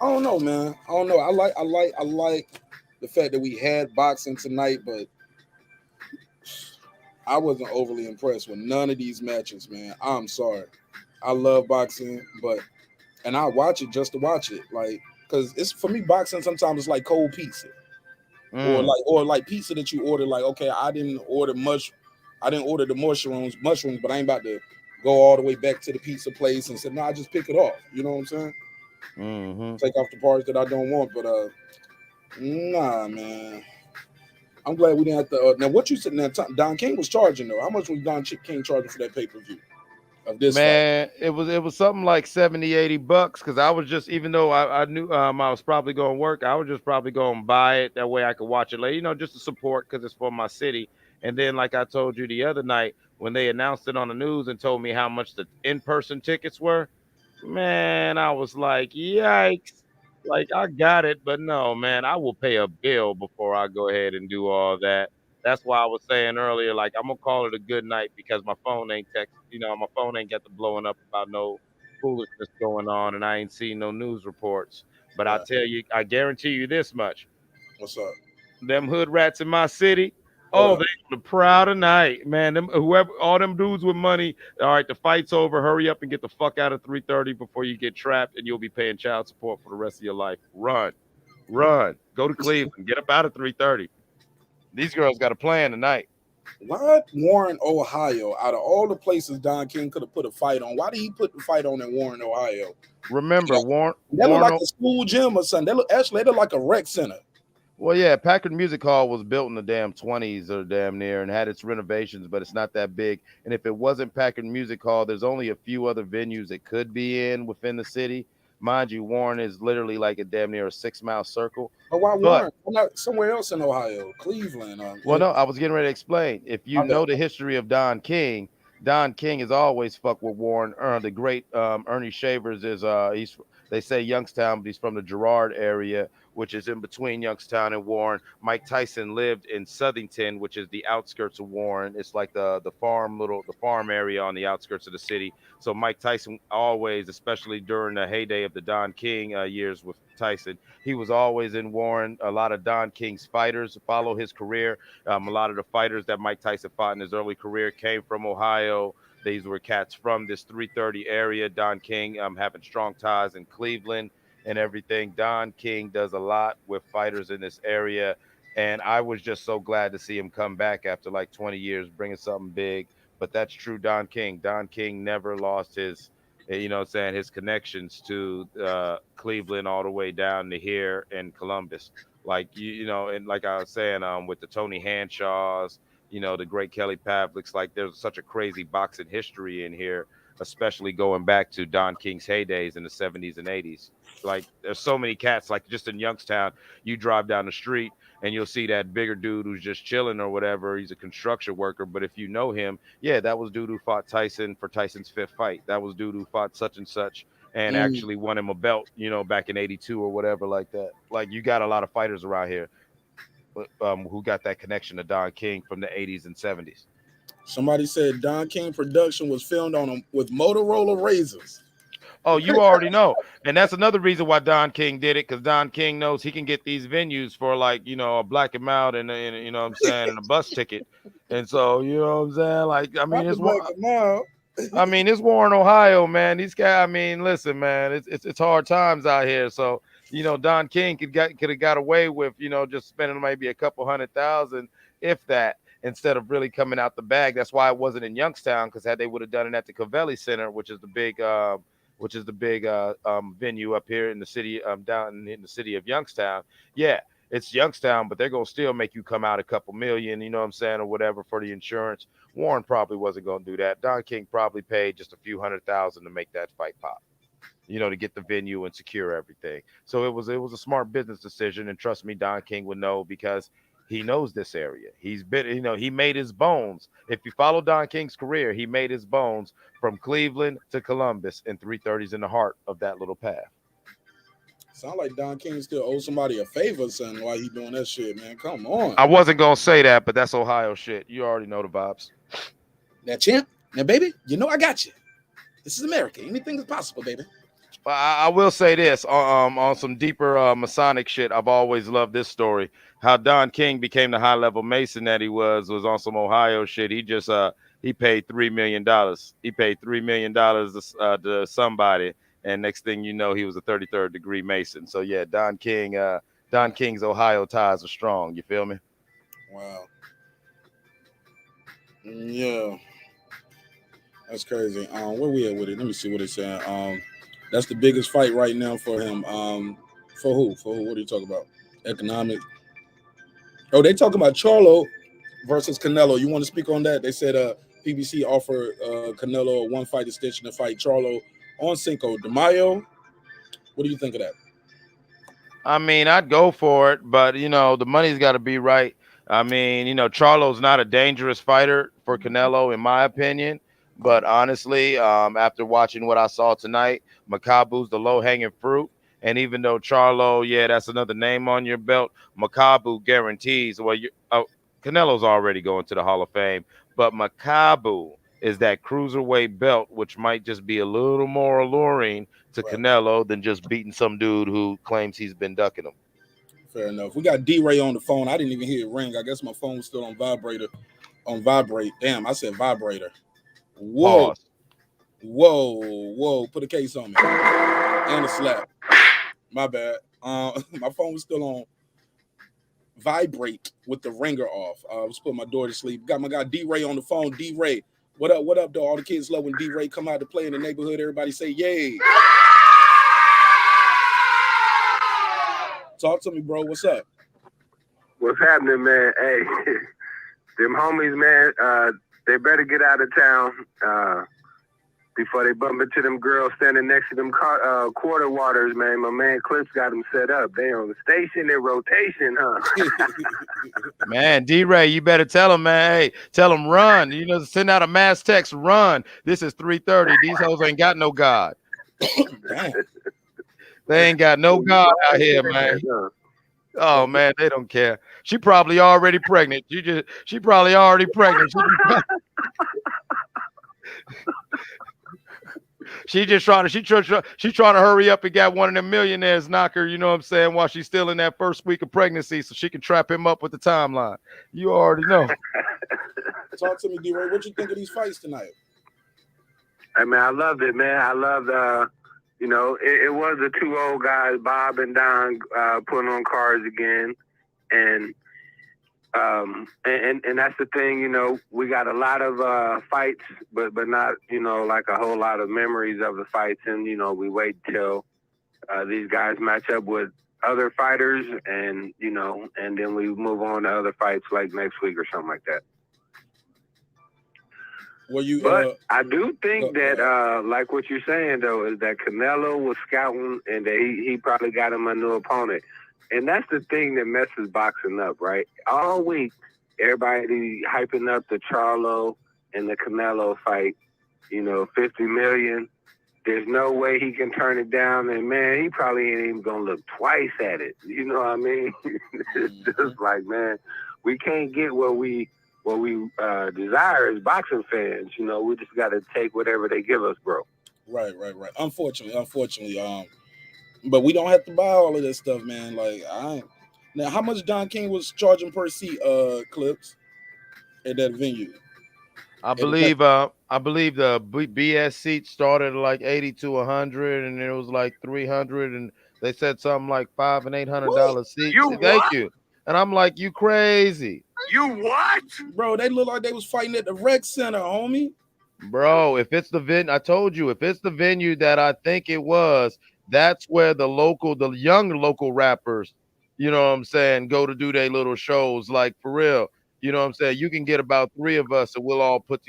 B: don't know, man. I don't know. I like the fact that we had boxing tonight, but I wasn't overly impressed with none of these matches, man. I'm sorry. I love boxing, but and I watch it just to watch it, like because it's for me boxing. Sometimes it's like cold pizza,
D: Mm,
B: or like pizza that you order. Like, okay, I didn't order the mushrooms, but I ain't about to go all the way back to the pizza place and say no. I just pick it off. You know what I'm saying?
D: mm-hmm.
B: Take off the parts that I don't want, but nah, man. I'm glad we didn't have to. Now, what you said? Now, Don King was charging though. How much was King charging for that pay-per-view of this fight?
D: Man, it was something like 70, $80 because I was just even though I knew I was probably going to work, I was just probably going to buy it that way I could watch it later, just to support because it's for my city. And then, like I told you the other night when they announced it on the news and told me how much the in-person tickets were, man, I was like, yikes. Like I got it, but no, man, I will pay a bill before I go ahead and do all that. That's why I was saying earlier, like I'm gonna call it a good night because my phone ain't my phone ain't got the blowing up about no foolishness going on, and I ain't seen no news reports. But I
B: Right.
D: tell you, I guarantee you this much:
B: What's up?
D: them hood rats in my city,
B: What
D: oh,
B: up?
D: they on the proud tonight, man. Them whoever, all them dudes with money. All right, the fight's over. Hurry up and get the fuck out of 3:30 before you get trapped, and you'll be paying child support for the rest of your life. Run, run, go to Cleveland, get up out of 3:30. These girls got a plan tonight.
B: Why Warren, Ohio? Out of all the places Don King could have put a fight on, why did he put the fight on in Warren, Ohio?
D: Remember,
B: That looked like
D: Warren.
B: a school gym or something. They look like a rec center.
D: Well, yeah, Packard Music Hall was built in the damn 20s or damn near and had its renovations, but it's not that big. And if it wasn't Packard Music Hall, there's only a few other venues it could be in within the city. Mind you, Warren is literally like a damn near a 6 mile circle.
B: But why
D: But
B: Warren? Why not somewhere else in Ohio, Cleveland?
D: well, no, I was getting ready to explain. If you
B: My bad.
D: know the history of Don King has always fucked with Warren. The great Ernie Shavers is he's they say Youngstown, but he's from the Girard area, which is in between Youngstown and Warren. Mike Tyson lived in Southington, which is the outskirts of Warren. It's like the farm area on the outskirts of the city. So Mike Tyson always, especially during the heyday of the Don King years with Tyson, he was always in Warren. A lot of Don King's fighters follow his career. A lot of the fighters that Mike Tyson fought in his early career came from Ohio. These were cats from this 330 area. Don King having strong ties in Cleveland and everything. Don King does a lot with fighters in this area. And I was just so glad to see him come back after like 20 years, bringing something big. But that's true, Don King. Don King never lost his, what I'm saying, his connections to Cleveland all the way down to here in Columbus. Like and like I was saying, with the Tony Hanshaws, the great Kelly Pavliks, like there's such a crazy boxing history in here. especially going back to Don King's heydays in the 70s and 80s. Like there's so many cats, like just in Youngstown, you drive down the street and you'll see that bigger dude who's just chilling or whatever. He's a construction worker, but if you know him, yeah, that was dude who fought Tyson for Tyson's 5th fight. That was dude who fought such and such and actually won him a belt, you know, back in 82 or whatever like that. Like you got a lot of fighters around here who got that connection to Don King from the 80s and 70s.
B: Somebody said Don King production was filmed on them with Motorola Razors.
D: Oh, you already know. And that's another reason why Don King did it, because Don King knows he can get these venues for like, you know, a black and mild and you know what I'm saying, and a bus ticket. And so, you know what I'm saying? Like, I mean, it's war in Ohio, man. These guys, I mean, listen, man, it's hard times out here. So, you know, Don King could have got away with, you know, just spending maybe a couple $100,000, if that, instead of really coming out the bag. That's why it wasn't in Youngstown, because had they would have done it at the Covelli Center, which is the big venue up here in the city, down in the city of Youngstown. Yeah, it's Youngstown, but they're going to still make you come out a couple million, you know what I'm saying, or whatever for the insurance. Warren probably wasn't going to do that. Don King probably paid just a few $100,000 to make that fight pop, you know, to get the venue and secure everything. So it was a smart business decision. And trust me, Don King would know, because he knows this area. He's been, you know, he made his bones. If you follow Don King's career, he made his bones from Cleveland to Columbus, and 330's in the heart of that little path.
B: Sound like Don King still owes somebody a favor, son, while he doing that shit, man. Come on.
D: I wasn't going to say that, but that's Ohio shit. You already know the vibes.
B: Now, champ, now, baby, you know I got you. This is America. Anything is possible, baby.
D: I will say this on some deeper Masonic shit. I've always loved this story. How Don King became the high level Mason that he was on some Ohio shit. He just he paid $3 million. He paid $3 million to somebody, and next thing you know, he was a 33rd degree Mason. So yeah, Don King's Ohio ties are strong. You feel me?
B: Wow. Yeah, that's crazy. Where we at with it? Let me see what it's saying. That's the biggest fight right now for him. For who? For who? What are you talking about? Economic. Oh, they talking about Charlo versus Canelo. You want to speak on that? They said PBC offered Canelo a 1-fight extension to fight Charlo on Cinco de Mayo. What do you think of that?
D: I mean, I'd go for it, but you know, the money's got to be right. I mean, you know, Charlo's not a dangerous fighter for Canelo, in my opinion. But honestly, after watching what I saw tonight, Makabu's the low-hanging fruit. And even though Charlo, yeah, that's another name on your belt, Makabu guarantees, well, Canelo's already going to the Hall of Fame, but Makabu is that cruiserweight belt, which might just be a little more alluring to Canelo than just beating some dude who claims he's been ducking him.
B: Fair enough. We got D-Ray on the phone. I didn't even hear it ring. I guess my phone was still on vibrator. On vibrate. Damn, I said vibrator. Whoa.
D: Pause.
B: Whoa. Put a case on me. And a slap. My bad. My phone was still on vibrate with the ringer off. I was putting my daughter to sleep. Got my guy D-Ray on the phone. D-Ray. What up, though? All the kids love when D-Ray come out to play in the neighborhood. Everybody say yay. Talk to me, bro. What's up?
E: What's happening, man? Hey, them homies, man, they better get out of town before they bump into them girls standing next to them quarter waters, man. My man Clips got them set up. They on the station in rotation, huh?
D: Man, D-Ray, you better tell them, man. Hey, tell them run. You know, send out a mass text, run. This is 3:30. These hoes ain't got no God. They ain't got no God out here, man. Oh man, they don't care. She probably already pregnant. She probably already pregnant. She trying to hurry up and get one of them millionaires knocker, you know what I'm saying, while she's still in that first week of pregnancy, so she can trap him up with the timeline. You already know.
B: Talk to me, D-Ray. What you think of these fights tonight?
E: Hey man, I love it, man. I love you know, it was the two old guys, Bob and Don, putting on cards again, and that's the thing, you know, we got a lot of fights, but not, you know, like a whole lot of memories of the fights, and you know, we wait till these guys match up with other fighters, and you know, and then we move on to other fights like next week or something like that.
B: Were you?
E: But I do think that, like what you're saying though, is that Canelo was scouting and that he probably got him a new opponent, and that's the thing that messes boxing up, right? All week, everybody hyping up the Charlo and the Canelo fight. 50 million. There's no way he can turn it down, and man, he probably ain't even gonna look twice at it. You know what I mean? It's just like, man, we can't get what we desire as boxing fans. We just got to take whatever they give us, bro.
B: Right. Unfortunately, but we don't have to buy all of this stuff, man. Like, now, how much Don King was charging per seat, Clips, at that venue?
D: I believe the BS seat started at like 80 to 100, and it was like 300, and they said something like $500 and $800 seats. Thank you. And I'm like, you crazy?
E: You what?
B: Bro, they look like they was fighting at the rec center, homie.
D: Bro, if it's the I told you, if it's the venue that I think it was, that's where the young local rappers, you know what I'm saying, go to do their little shows, like for real. You know what I'm saying? You can get about 3 of us, and we'll all put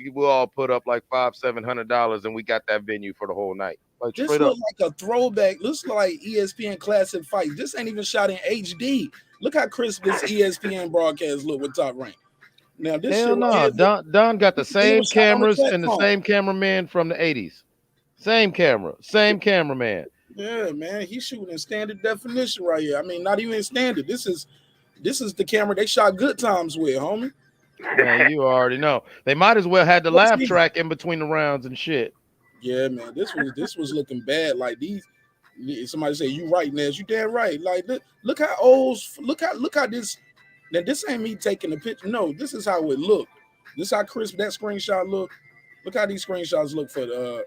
D: up like $500-$700, and we got that venue for the whole night. Like,
B: this looks like a throwback. Looks like ESPN Classic Fight. This ain't even shot in HD. Look how crisp this ESPN broadcast look with Top Rank. Now this
D: hell no, Don got the same cameras and the same cameraman from the 80s. Same cameraman.
B: Yeah, man, he's shooting in standard definition right here. I mean, not even in standard. This is the camera they shot Good Times with, homie.
D: Man, you already know. They might as well had the laugh track in between the rounds and shit.
B: Yeah, man, this was looking bad. Like somebody say you right, Nez. You damn right. Like look how this. Now this ain't me taking the picture. No, this is how it looked. This how crisp that screenshot look. Look how these screenshots look for the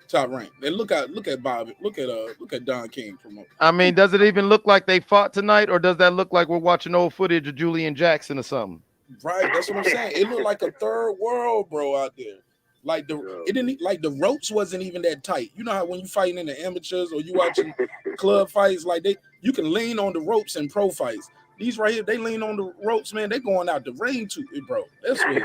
B: Top Rank. Then look at Bob. Look at Don King promote.
D: I mean, does it even look like they fought tonight, or does that look like we're watching old footage of Julian Jackson or something?
B: Right, that's what I'm saying. It looked like a third world, bro, out there. Like the ropes wasn't even that tight. You know how when you fighting in the amateurs or you watching club fights, like you can lean on the ropes in pro fights. These right here, they lean on the ropes, man. They going out the ring to it, bro. That's what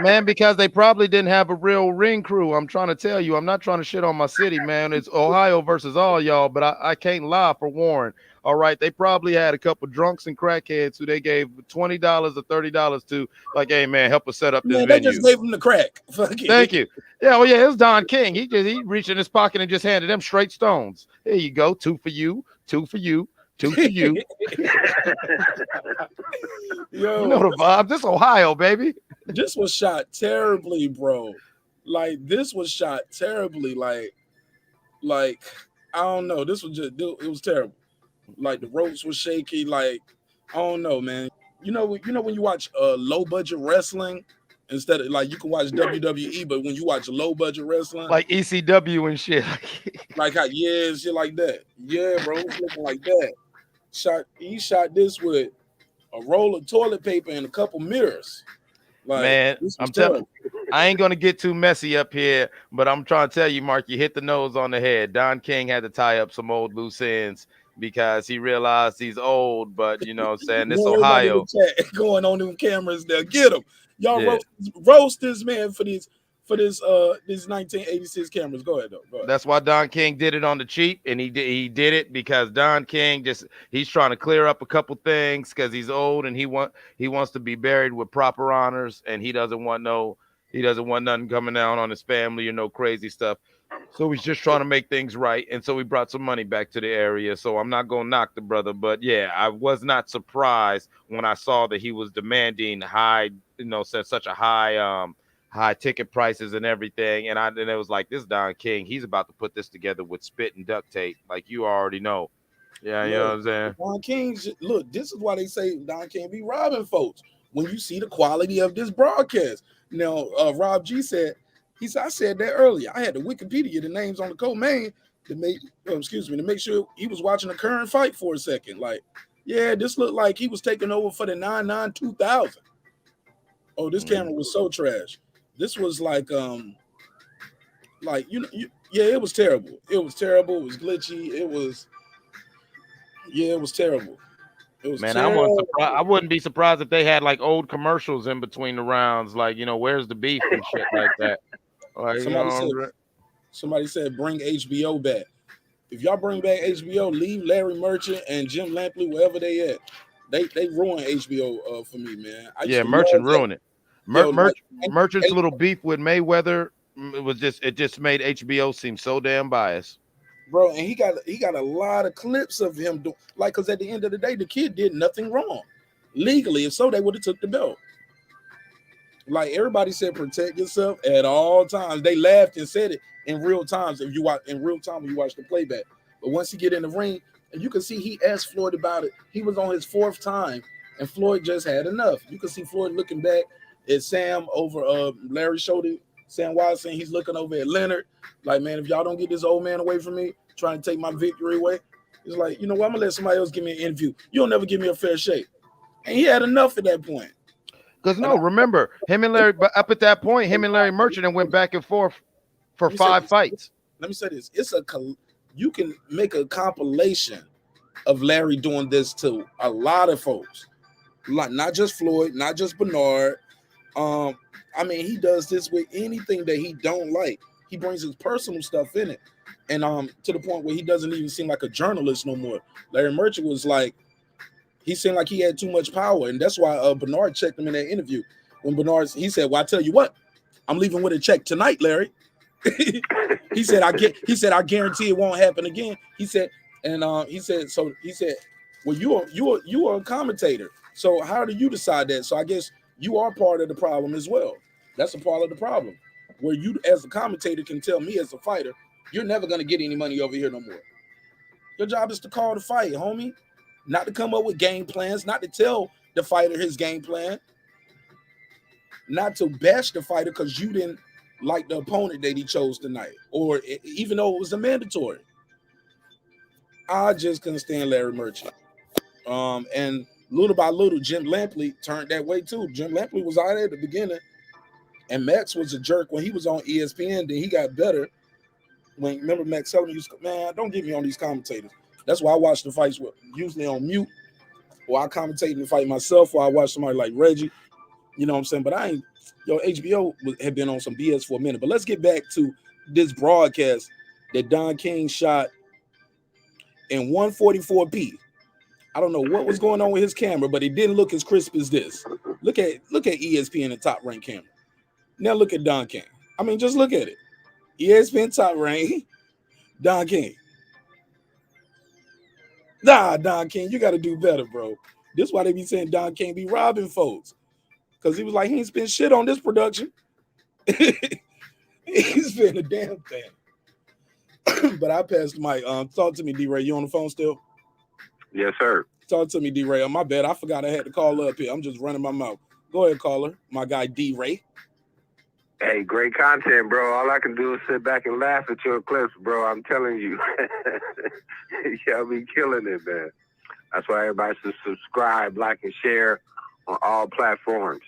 D: man, because they probably didn't have a real ring crew. I'm trying to tell you, I'm not trying to shit on my city, man. It's Ohio versus all y'all, but I can't lie for Warren. All right, they probably had a couple drunks and crackheads who they gave $20 or $30 to, like, hey man, help us set up this venue.
B: They just gave him the crack.
D: Thank you. Yeah, well, yeah, it was Don King. He reached in his pocket and just handed them straight stones. Here you go, 2 for you, 2 for you. 2 for you.
B: Yo,
D: you know the vibe. This Ohio, baby.
B: This was shot terribly, bro. Like this was shot terribly. Like I don't know. This was it was terrible. Like the ropes were shaky. Like I don't know, man. You know when you watch low budget wrestling instead of like you can watch WWE, but when you watch low budget wrestling,
D: like ECW and shit,
B: like how shit like that. Yeah, bro, it's looking like that. He shot this with a roll of toilet paper and a couple mirrors. Like,
D: man, I'm telling you, I ain't gonna get too messy up here, but I'm trying to tell you, Mark, you hit the nose on the head. Don King had to tie up some old loose ends because he realized he's old, but you know what I'm saying, this Ohio
B: going on them cameras there. Get him. Y'all roast this man for this 1986 cameras. Go ahead, though. Go ahead.
D: That's why Don King did it on the cheap, and he did it because Don King he's trying to clear up a couple things because he's old and he wants to be buried with proper honors, and he doesn't want nothing coming down on his family or no crazy stuff. So he's just trying to make things right, and so he brought some money back to the area. So I'm not gonna knock the brother, but yeah, I was not surprised when I saw that he was demanding such a high ticket prices and everything, and it was like, this Don King, he's about to put this together with spit and duct tape, like you already know. Yeah, you know what I'm saying.
B: Don King, look, this is why they say Don King be robbing folks when you see the quality of this broadcast. Now, Rob G said, I said that earlier. I had to Wikipedia the names on the co-main to make sure he was watching a current fight for a second. Like, yeah, this looked like he was taking over for the 9-9 2000. Oh, this camera was so trash. This was like it was terrible. It was terrible. It was glitchy. It was terrible. It was terrible.
D: I wouldn't be surprised if they had like old commercials in between the rounds, like, where's the beef and shit like that. Like,
B: Somebody said bring HBO back. If y'all bring back HBO, leave Larry Merchant and Jim Lampley wherever they at. They ruin HBO for me, man.
D: Yeah, Merchant ruined it.
B: Yo,
D: Merchant's little beef with Mayweather just made HBO seem so damn biased.
B: Bro, and he got a lot of clips of him doing, like, because at the end of the day, the kid did nothing wrong legally. If so, they would have took the belt. Like, everybody said, protect yourself at all times. They laughed and said it in real times. If you watch in real time, when you watch the playback. But once he get in the ring, and you can see he asked Floyd about it. He was on his 4th time, and Floyd just had enough. You can see Floyd looking back at Sam over Larry's shoulder. Sam Watson, he's looking over at Leonard. Like, man, if y'all don't get this old man away from me, trying to take my victory away, it's like, you know what? I'm gonna let somebody else give me an interview. You'll never give me a fair shake. And he had enough at that point.
D: Because remember, him and Larry, but up at that point, him and Larry Merchant went back and forth for 5 fights.
B: Let me say this: you can make a compilation of Larry doing this to a lot of folks, like not just Floyd, not just Bernard. I mean, he does this with anything that he don't like. He brings his personal stuff in it, and to the point where he doesn't even seem like a journalist no more. Larry Merchant was like, he seemed like he had too much power, and that's why Bernard checked him in that interview. When he said, "Well, I tell you what, I'm leaving with a check tonight, Larry." he said, "I guarantee it won't happen again." He said, well, you are a commentator, so how do you decide that? So I guess you are part of the problem as well. That's a part of the problem, where you as a commentator can tell me as a fighter, you're never gonna get any money over here no more. Your job is to call the fight, homie. Not to come up with game plans, not to tell the fighter his game plan, not to bash the fighter because you didn't like the opponent that he chose tonight, or even though it was a mandatory. I just couldn't stand Larry Merchant. And little by little, Jim Lampley turned that way too. Jim Lampley was out there at the beginning, and Max was a jerk when he was on ESPN. Then he got better. Remember Max Sullivan used to, man, don't get me on these commentators. That's why I watch the fights usually on mute, or I commentate in the fight myself, or I watch somebody like Reggie. You know what I'm saying? But HBO had been on some BS for a minute. But let's get back to this broadcast that Don King shot in 144p. I don't know what was going on with his camera, but it didn't look as crisp as this. Look at ESPN, the top ranked camera. Now look at Don King. I mean, just look at it. ESPN top rank, Don King. Nah, Don King, you got to do better, bro. This is why they be saying Don King be robbing folks. Because he was like, he ain't spent shit on this production. He's spent a damn thing. But I passed the mic. Talk to me, D-Ray. You on the phone still?
E: Yes, sir.
B: Talk to me, D-Ray. My bad. I forgot I had to call up here. I'm just running my mouth. Go ahead, caller. My guy, D-Ray.
E: Hey, great content, bro. All I can do is sit back and laugh at your clips, bro. I'm telling you. Y'all be killing it, man. That's why everybody should subscribe, like, and share on all platforms.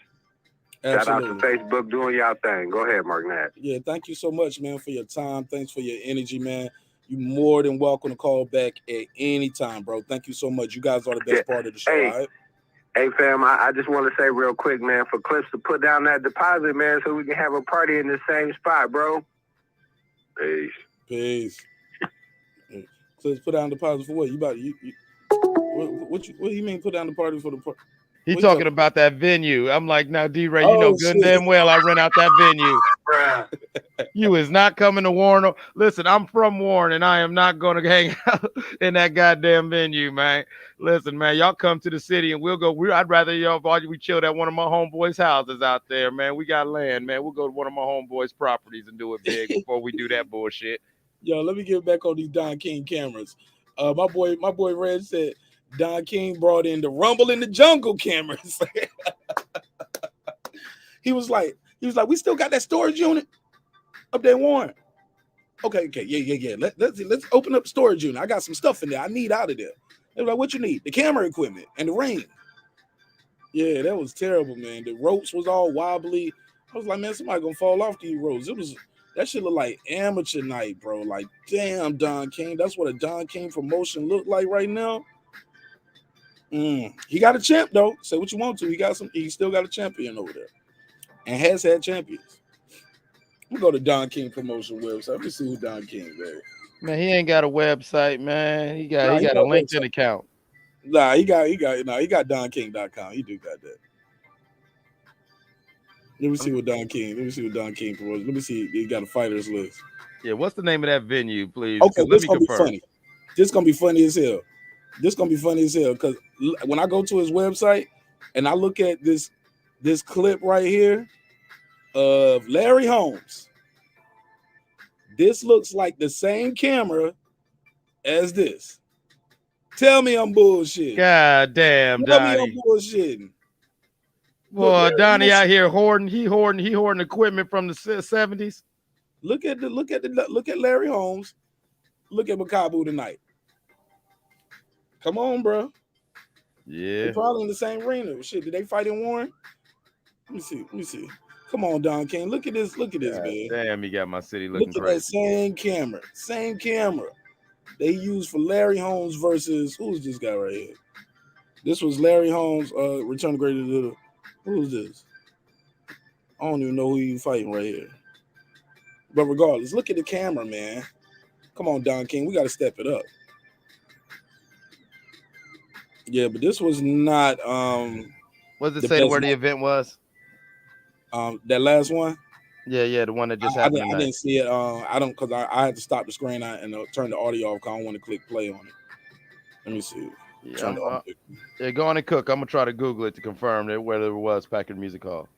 B: Absolutely.
E: Shout out to Facebook doing y'all thing. Go ahead, Marqnash.
B: Yeah, thank you so much, man, for your time. Thanks for your energy, man. You're more than welcome to call back at any time, bro. Thank you so much. You guys are the best part of the show, all right?
E: Hey, fam, I just want to say real quick, man, for Clips to put down that deposit, man, so we can have a party in the same spot, bro.
B: Peace. Clips put down deposit for what? What do you mean put down the party for the party?
D: He talking about that venue. I'm like, now, D-Ray, you know good and damn well I rent out that venue. You is not coming to Warren. Listen, I'm from Warren, and I am not going to hang out in that goddamn venue, man. Listen, man, y'all come to the city, and we'll go. I'd rather we chilled at one of my homeboys' houses out there, man. We got land, man. We'll go to one of my homeboys' properties and do it big before we do that bullshit.
B: Yo, let me get back on these Don King cameras. My boy Red said Don King brought in the Rumble in the Jungle cameras. He was like, we still got that storage unit up there, Warren. Okay, yeah. Let's open up the storage unit. I got some stuff in there I need out of there. They were like, what you need? The camera equipment and the ring. Yeah, that was terrible, man. The ropes was all wobbly. I was like, man, somebody gonna fall off these ropes. That shit look like amateur night, bro. Like, damn, Don King. That's what a Don King promotion look like right now. He got a champ though. Say what you want to. He still got a champion over there, and has had champions. I'm gonna go to Don King promotion website. Let me see who Don King is.
D: Man, he ain't got a website, man. He got
B: Nah,
D: he
B: he
D: got
B: got
D: a
B: a
D: LinkedIn
B: website.
D: account.
B: Nah, he got DonKing.com. He do got that. Let me see what Don King. Let me see what Don King promotes. Let me see. He got a fighters list.
D: Yeah, what's the name of that venue, please?
B: Okay,
D: Let
B: this
D: me
B: gonna be
D: confirm.
B: funny. This gonna be funny as hell. This gonna be funny as hell because when I go to his website and I look at this clip right here of Larry Holmes, this looks like the same camera as this. Tell me I'm bullshit.
D: God damn,
B: Tell me I'm
D: Donnie.
B: bullshitting.
D: Boy, Donnie out here hoarding. He hoarding equipment from the 70s.
B: Look at Larry Holmes. Look at Makabu tonight. Come on, bro.
D: Yeah.
B: They're probably in the same arena. Shit, did they fight in Warren? Let me see. Come on, Don King. Look at this, man.
D: Damn, he got my city looking
B: Look at
D: crazy.
B: that same camera. They used for Larry Holmes versus who's this guy right here? This was Larry Holmes, Return to Greater Little. Who's this? I don't even know who you fighting right here. But regardless, look at the camera, man. Come on, Don King. We got to step it up. Yeah, but this was not
D: What does it say where the event was?
B: That last one?
D: Yeah, the one that just happened tonight.
B: I didn't see it. I don't because I had to stop the screen and turn the audio off because I don't want to click play on it. Let me see.
D: Yeah, go on and cook. I'm gonna try to Google it to confirm that whether it was Packard Music Hall.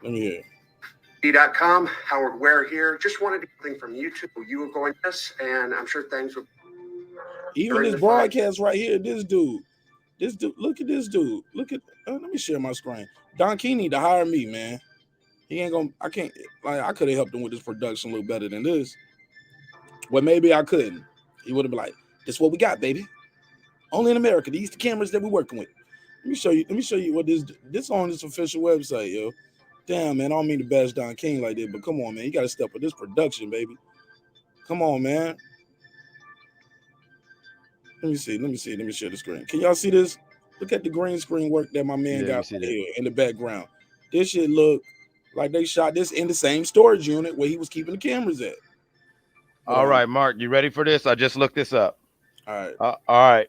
B: Let me hear.
F: .com, Howard Ware here. Just wanted something from YouTube. You were going this, and I'm sure things would.
B: Even this broadcast right here, this dude, look at this dude. Look at. Let me share my screen. Don King need to hire me, man. He ain't gonna. I can't. Like I could have helped him with this production a little better than this. Well, maybe I couldn't. He would have been like, "This is what we got, baby. Only in America. These the cameras that we're working with. Let me show you what this on this official website, yo. Damn, man. I don't mean to bash Don King like that, but come on, man. You got to step up this production, baby. Come on, man. Let me see. Let me share the screen. Can y'all see this? Look at the green screen work that my man got here in the background. This shit look like they shot this in the same storage unit where he was keeping the cameras at.
D: All right, Mark, you ready for this? I just looked this up.
B: All right.
D: All right.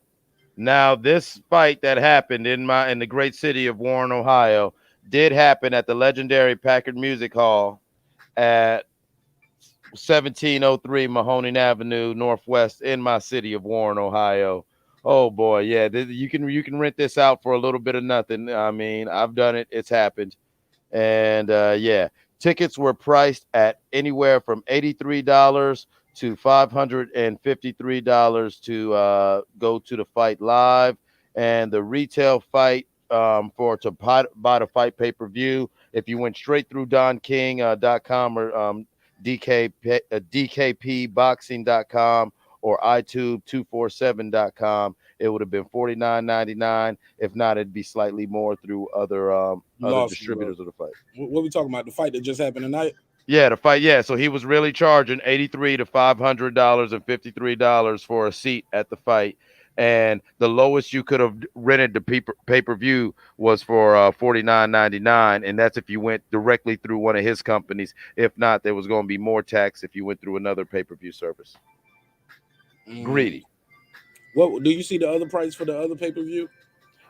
D: Now, this fight that happened in the great city of Warren, Ohio, did happen at the legendary Packard Music Hall at 1703 Mahoning Avenue Northwest in my city of Warren, Ohio. Oh boy, yeah, you can rent this out for a little bit of nothing. I mean, I've done it; it's happened, and yeah, tickets were priced at anywhere from $83 to $553 to go to the fight live, and the retail fight to buy the fight pay-per-view. If you went straight through DonKing.com or DKPboxing.com or iTube247.com, it would have been $49.99. If not, it'd be slightly more through other distributors of the fight.
B: What are we talking about? The fight that just happened tonight?
D: Yeah, the fight. Yeah, so he was really charging $83 to $500 and $53 for a seat at the fight. And the lowest you could have rented the pay-per-view was for $49.99, and that's if you went directly through one of his companies. If not, there was going to be more tax if you went through another pay-per-view service. Greedy.
B: What do you see the other price for the other pay-per-view?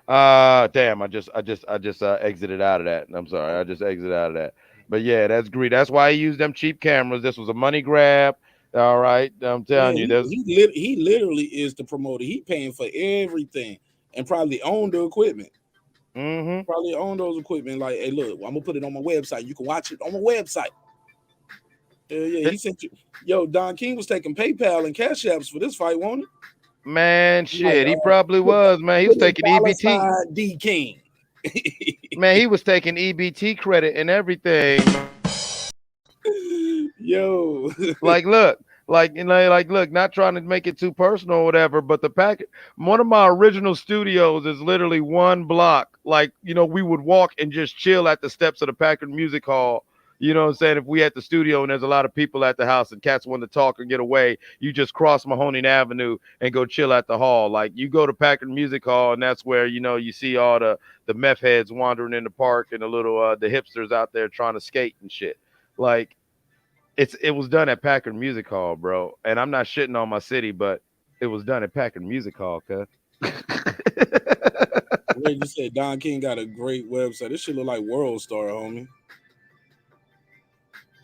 D: Damn, I just exited out of that. I'm sorry, I just exited out of that. But yeah, that's greedy. That's why he used them cheap cameras. This was a money grab. All right, I'm telling you,
B: he literally is the promoter. He paying for everything and probably own the equipment.
D: Mm-hmm.
B: Probably own those equipment. Like, hey, look, I'm gonna put it on my website. You can watch it on my website. Yeah, he sent you. Yo, Don King was taking PayPal and Cash Apps for this fight, wasn't he?
D: Man, shit, he probably was. Man, he was taking EBT.
B: D King.
D: Man, he was taking EBT credit and everything.
B: Yo,
D: look, not trying to make it too personal or whatever, but one of my original studios is literally one block. Like, we would walk and just chill at the steps of the Packard Music Hall. You know what I'm saying? If we at the studio and there's a lot of people at the house and cats want to talk or get away, you just cross Mahoning Avenue and go chill at the hall. Like, you go to Packard Music Hall and that's where, you see all the meth heads wandering in the park and the little the hipsters out there trying to skate and shit. Like, It was done at Packard Music Hall, bro. And I'm not shitting on my city, but it was done at Packard Music Hall, cuz.
B: Ray just said Don King got a great website. This shit look like World Star, homie.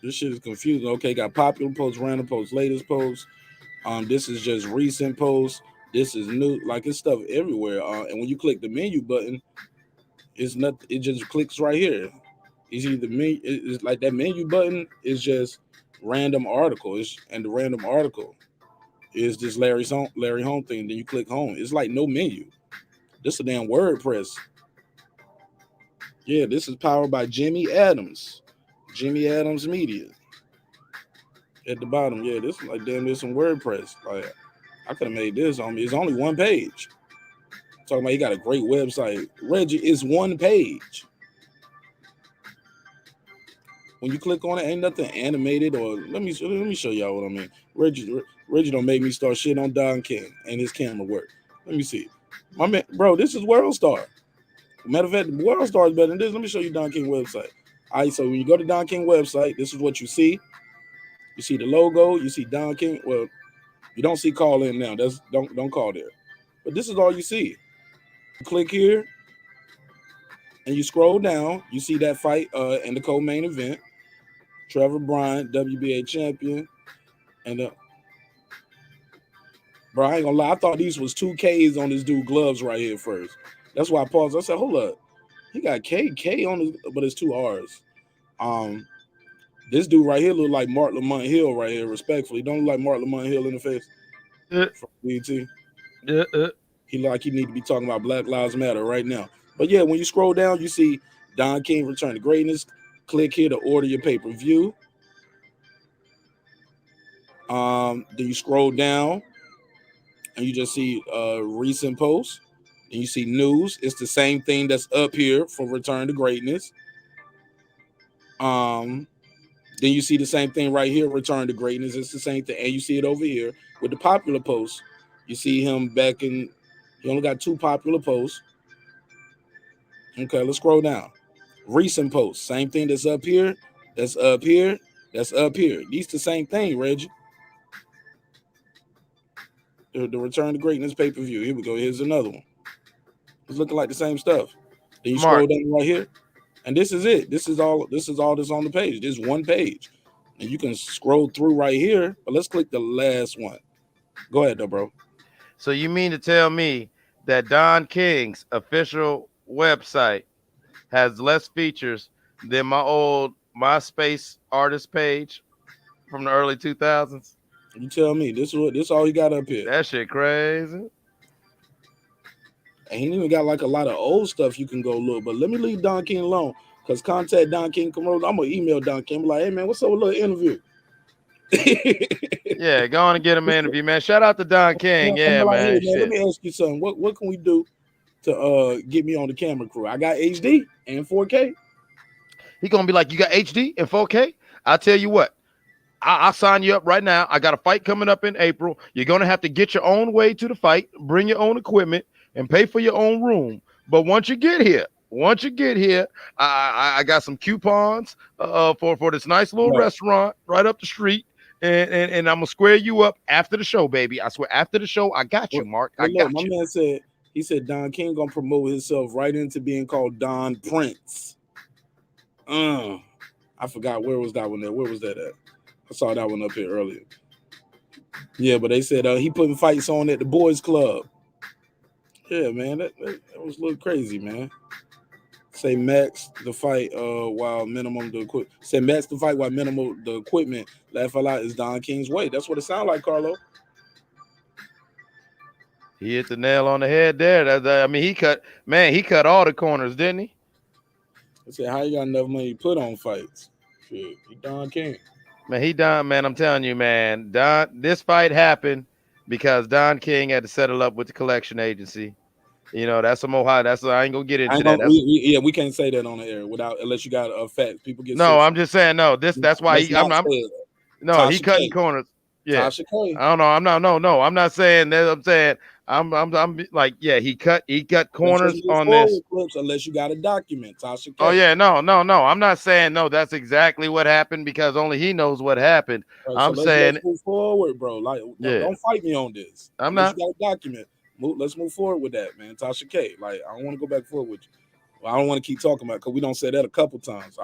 B: This shit is confusing. Okay, got popular posts, random posts, latest posts. This is just recent posts. This is new. Like it's stuff everywhere. And when you click the menu button, it's not. It just clicks right here. It's either menu. It's like that menu button is just random articles, and the random article is this Larry Home thing. Then you click home. It's like no menu. This is a damn WordPress. Yeah, this is powered by Jimmy Adams. Jimmy Adams Media. At the bottom, yeah, this is like damn near some WordPress. Like I could have made this on me. It's only one page. Talking about he got a great website. Reggie, it's one page. When you click on it, ain't nothing animated or let me show y'all what I mean. Reggie don't make me start shit on Don King and his camera work. Let me see. My man, bro, this is World Star. Matter of fact, World Star is better than this. Let me show you Don King website. All right, so when you go to Don King website, this is what you see. You see the logo, you see Don King. Well, you don't see call in now. That's don't call there. But this is all you see. You click here and you scroll down, you see that fight in the co-main event. Trevor Bryant, WBA champion. And bro, I ain't gonna lie, I thought these was 2 Ks on this dude gloves right here first. That's why I paused. I said, hold up. He got K on his, but it's 2 R's. This dude right here look like Mark Lamont Hill right here, respectfully. Don't look like Mark Lamont Hill in the face. From BT. He look like he need to be talking about Black Lives Matter right now. But yeah, when you scroll down, you see Don King Return to Greatness. Click here to order your pay-per-view. Then you scroll down and you just see recent posts. And you see news. It's the same thing that's up here for Return to Greatness. Then you see the same thing right here, Return to Greatness. It's the same thing. And you see it over here with the popular posts. You see him back in, he only got 2 popular posts. Okay, let's scroll down. Recent posts. Same thing that's up here. That's up here. That's up here. These the same thing, Reggie. The Return to Greatness pay-per-view. Here we go. Here's another one. It's looking like the same stuff. Then you scroll down right here. And this is it. This is all that's on the page. This one page. And you can scroll through right here, but let's click the last one. Go ahead though, bro.
D: So you mean to tell me that Don King's official website has less features than my old MySpace artist page from the early 2000s?
B: You tell me. This all he got up here.
D: That shit crazy.
B: And he even got like a lot of old stuff you can go look. But let me leave Don King alone. Because contact Don King. I'm going to email Don King. I'm like, hey, man, what's up with a little interview?
D: Yeah, go on and get him an interview, man. Shout out to Don King. Yeah,
B: like,
D: man.
B: Hey, man, let me ask you something. What can we do to get me on the camera crew? I got HD and 4K.
D: He going to be like, you got HD and 4K? I'll tell you what. I'll sign you up right now. I got a fight coming up in April. You're going to have to get your own way to the fight, bring your own equipment, and pay for your own room. But once you get here, I got some coupons for this nice little restaurant right up the street, and I'm gonna square you up after the show, baby. I swear, after the show, I got you, Mark. I got you.
B: My man said Don King gonna promote himself right into being called Don Prince. I forgot where was that one there. Where was that at? I saw that one up here earlier. Yeah, but they said he putting fights on at the boys club. Yeah, man, that was a little crazy, man. Say max the fight while minimum the equipment. Say max the fight while minimum the equipment. Laugh a lot is Don King's way. That's what it sounds like, Carlo.
D: He hit the nail on the head there. I mean, he cut all the corners, didn't he?
B: I said, how you got enough money to put on fights? Shit, he Don King.
D: Man, he done, man. I'm telling you, man. This fight happened because Don King had to settle up with the collection agency. You know, that's some Ohio. I ain't gonna get into that.
B: We can't say that on the air unless you got a fact. People get
D: no. I'm just saying no. That's why he cutting corners. Yeah.
B: Tasha K.
D: I don't know. I'm not saying that. I'm saying I'm like, yeah, he cut
B: Let's just
D: corners
B: move
D: on this.
B: forward, Clips, unless you got a document. Tasha
D: Oh
B: K.
D: yeah, no. I'm not saying no, that's exactly what happened because only he knows what happened.
B: Right, so
D: I'm
B: let's
D: saying,
B: move forward, bro. Like,
D: yeah,
B: don't fight me on this
D: I'm
B: unless
D: not.
B: you got a document. Let's move forward with that, man. Tasha K. Like, I don't want to go back forward with you. Well, I don't want to keep talking about it because we don't say that a couple times.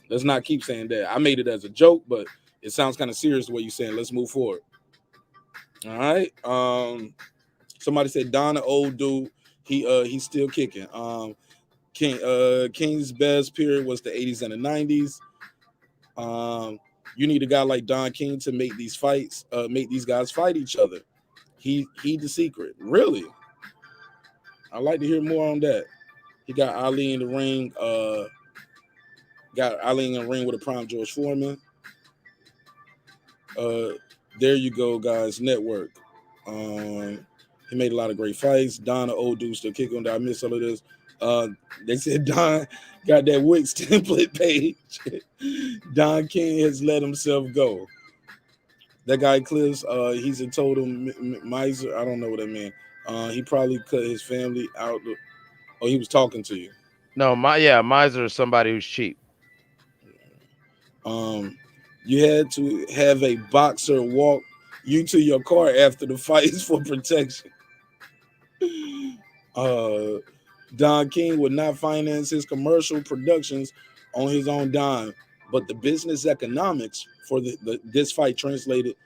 B: Let's not keep saying that. I made it as a joke, but it sounds kind of serious the way you're saying. Let's move forward. All right. Somebody said Don, an old dude. He's still kicking. King's best period was the 80s and the 90s. You need a guy like Don King to make these fights, make these guys fight each other. He the secret. Really? I'd like to hear more on that. He got Ali in the ring. Got Ali in the ring with a prime George Foreman. There you go, guys. Network. He made a lot of great fights. Don, the old dude, still kicking. Did I miss all of this? They said Don got that Wix template page. Don King has let himself go. That guy Cliffs, he's a total miser. I don't know what that meant. He probably cut his family out. Oh, he was talking to you.
D: No, miser is somebody who's cheap.
B: You had to have a boxer walk you to your car after the fights for protection. Don King would not finance his commercial productions on his own dime, but the business economics for this fight translated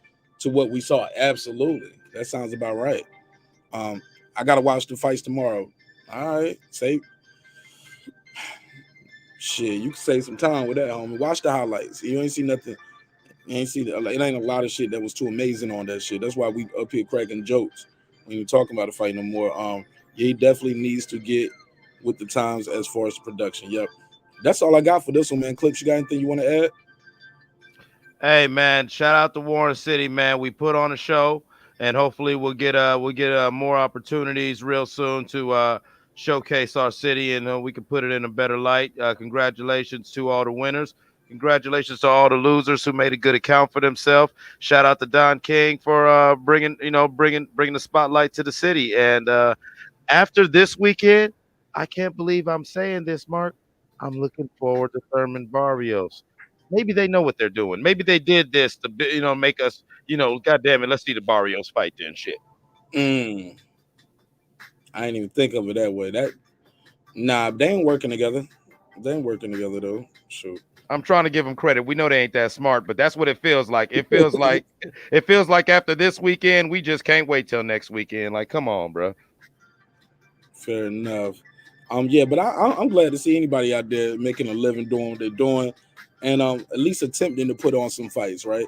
B: to what we saw. Absolutely. That sounds about right. I got to watch the fights tomorrow. All right. Shit, you can save some time with that, homie. Watch the highlights. You ain't see nothing. You ain't see it ain't a lot of shit that was too amazing on that shit. That's why we up here cracking jokes when you're talking about the fight no more. He definitely needs to get with the times as far as production. Yep. That's all I got for this one, man. Clips, you got anything you want to add?
D: Hey man, shout out to Warren City, man. We put on a show, and hopefully we'll get more opportunities real soon to showcase our city, and we can put it in a better light. Congratulations to all the winners. Congratulations to all the losers who made a good account for themselves. Shout out to Don King for bringing the spotlight to the city. And after this weekend, I can't believe I'm saying this, Mark. I'm looking forward to Thurman Barrios. Maybe they know what they're doing. Maybe they did this to make us, God damn it, let's see the Barrios fight then shit.
B: I ain't even think of it that way. They ain't working together. They ain't working together though. Shoot.
D: I'm trying to give them credit. We know they ain't that smart, but that's what it feels like. It feels like after this weekend, we just can't wait till next weekend. Like, come on, bro.
B: Fair enough. Yeah, but I'm glad to see anybody out there making a living doing what they're doing, and at least attempting to put on some fights, right?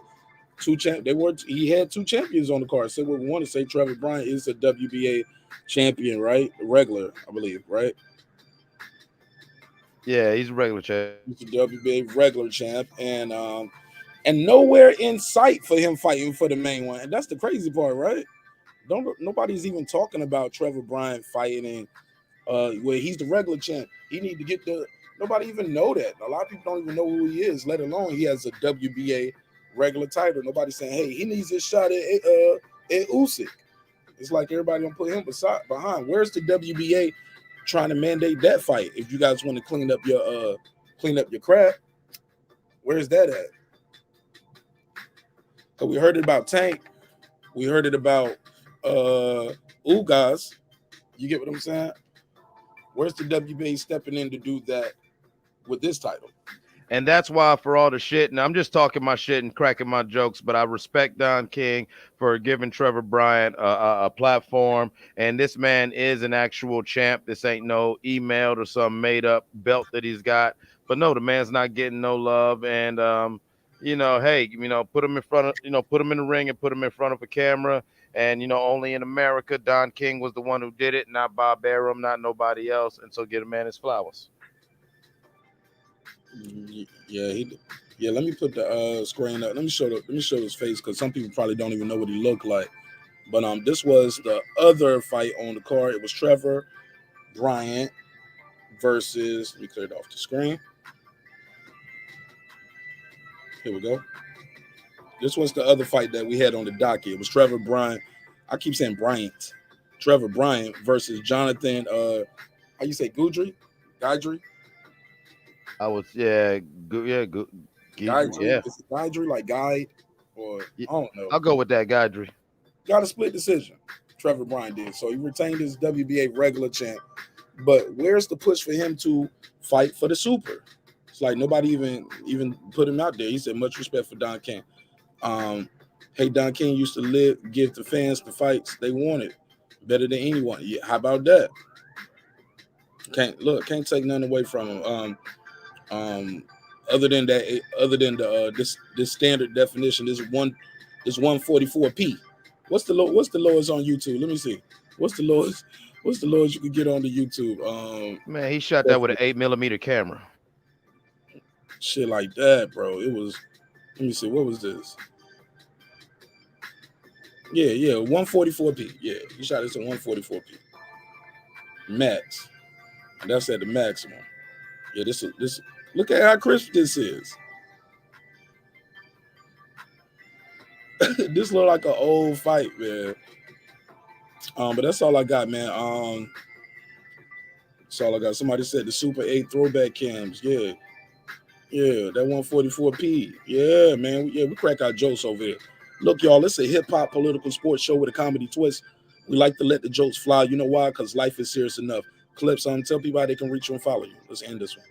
B: He had two champions on the card. So what we want to say, Trevor Bryant is a WBA champion, right? Regular, I believe, right?
D: Yeah, he's a regular champ.
B: He's a WBA regular champ, and nowhere in sight for him fighting for the main one. And that's the crazy part, right? Nobody's even talking about Trevor Bryant fighting where he's the regular champ. He need to get nobody even know that. A lot of people don't even know who he is, let alone he has a WBA regular title. Nobody's saying, hey, he needs his shot at Usyk. It's like everybody gonna put him behind. Where's the WBA trying to mandate that fight? If you guys want to clean up your crap, where's that at? Because we heard it about Tank, we heard it about Ugas. You get what I'm saying? Where's the WBA stepping in to do that with this title?
D: And that's why for all the shit, and I'm just talking my shit and cracking my jokes, but I respect Don King for giving Trevor Bryant a platform. And this man is an actual champ. This ain't no emailed or some made up belt that he's got. But no, the man's not getting no love. And hey, put him in front of, put him in the ring and put him in front of a camera. And only in America, Don King was the one who did it, not Bob Arum, not nobody else. And so get a man his flowers.
B: Yeah, let me put the screen up. Let me show his face because some people probably don't even know what he looked like. But this was the other fight on the card. It was Trevor Bryant versus, let me clear it off the screen. Here we go. This was the other fight that we had on the docket. It was Trevor Bryant. I keep saying Bryant. Trevor Bryant versus Jonathan. How you say Gudry? Guidry?
D: I was Guidry, yeah.
B: Is it Guidry like guide or I don't know?
D: I'll go with that Guidry.
B: Got a split decision. Trevor Bryant did. So he retained his WBA regular champ. But where's the push for him to fight for the super? It's like nobody even put him out there. He said, much respect for Don King. Hey, Don King used to give the fans the fights they wanted better than anyone. Yeah, how about that? Can't take nothing away from him. Other than the this standard definition, this 144p. What's the lowest on YouTube? Let me see. What's the lowest you could get on the YouTube?
D: Man, he shot that with an 8mm camera.
B: Shit like that, bro. It was. Let me see. What was this? Yeah, 144p. Yeah, he shot this at 144p max. And that's at the maximum. Yeah, this. Look at how crisp this is. This look like an old fight, man. But that's all I got, man. That's all I got. Somebody said the Super 8 throwback cams. Yeah, that 144p. Yeah, man. Yeah, we crack our jokes over here. Look, y'all, it's a hip-hop political sports show with a comedy twist. We like to let the jokes fly. You know why? Because life is serious enough. Clips on. Tell people how they can reach you and follow you. Let's end this one.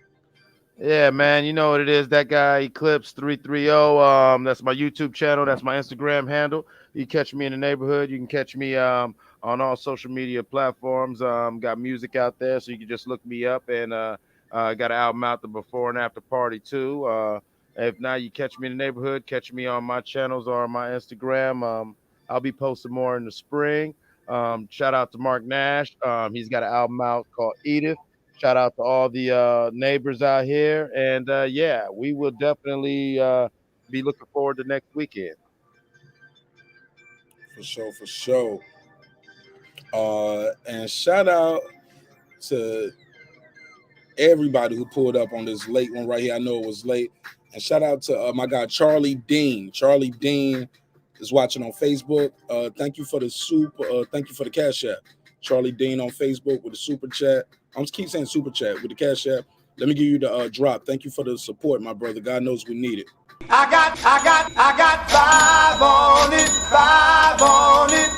D: Yeah, man, you know what it is. That guy Eclipse 330. That's my YouTube channel. That's my Instagram handle. You can catch me in the neighborhood. You can catch me on all social media platforms. Got music out there, so you can just look me up. And got an album out, the Before and After Party too. If not, you catch me in the neighborhood. Catch me on my channels or on my Instagram. I'll be posting more in the spring. Shout out to Marqnash. He's got an album out called Edith. Shout out to all the neighbors out here. And yeah, we will definitely be looking forward to next weekend.
B: For sure. And shout out to everybody who pulled up on this late one right here. I know it was late. And shout out to my guy, Charlie Dean. Charlie Dean is watching on Facebook. Thank you for the thank you for the Cash App. Charlie Dean on Facebook with the super chat. I'm just keep saying super chat with the Cash App. Let me give you the drop. Thank you for the support, my brother. God knows we need it.
A: I got 5 on it.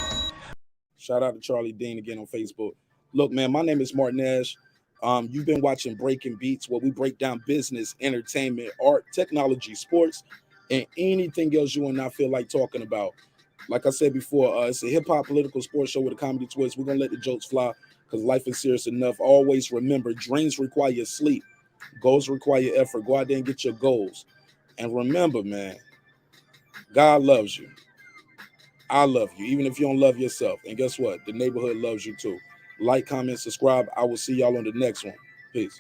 B: Shout out to Charlie Dean again on Facebook. Look, man, my name is Martinez. You've been watching Breaking Beats, where we break down business, entertainment, art, technology, sports, and anything else you will not feel like talking about. Like I said before, it's a hip-hop political sports show with a comedy twist. We're going to let the jokes fly because life is serious enough. Always remember, dreams require sleep. Goals require effort. Go out there and get your goals. And remember, man, God loves you. I love you, even if you don't love yourself. And guess what? The neighborhood loves you too. Like, comment, subscribe. I will see y'all on the next one. Peace.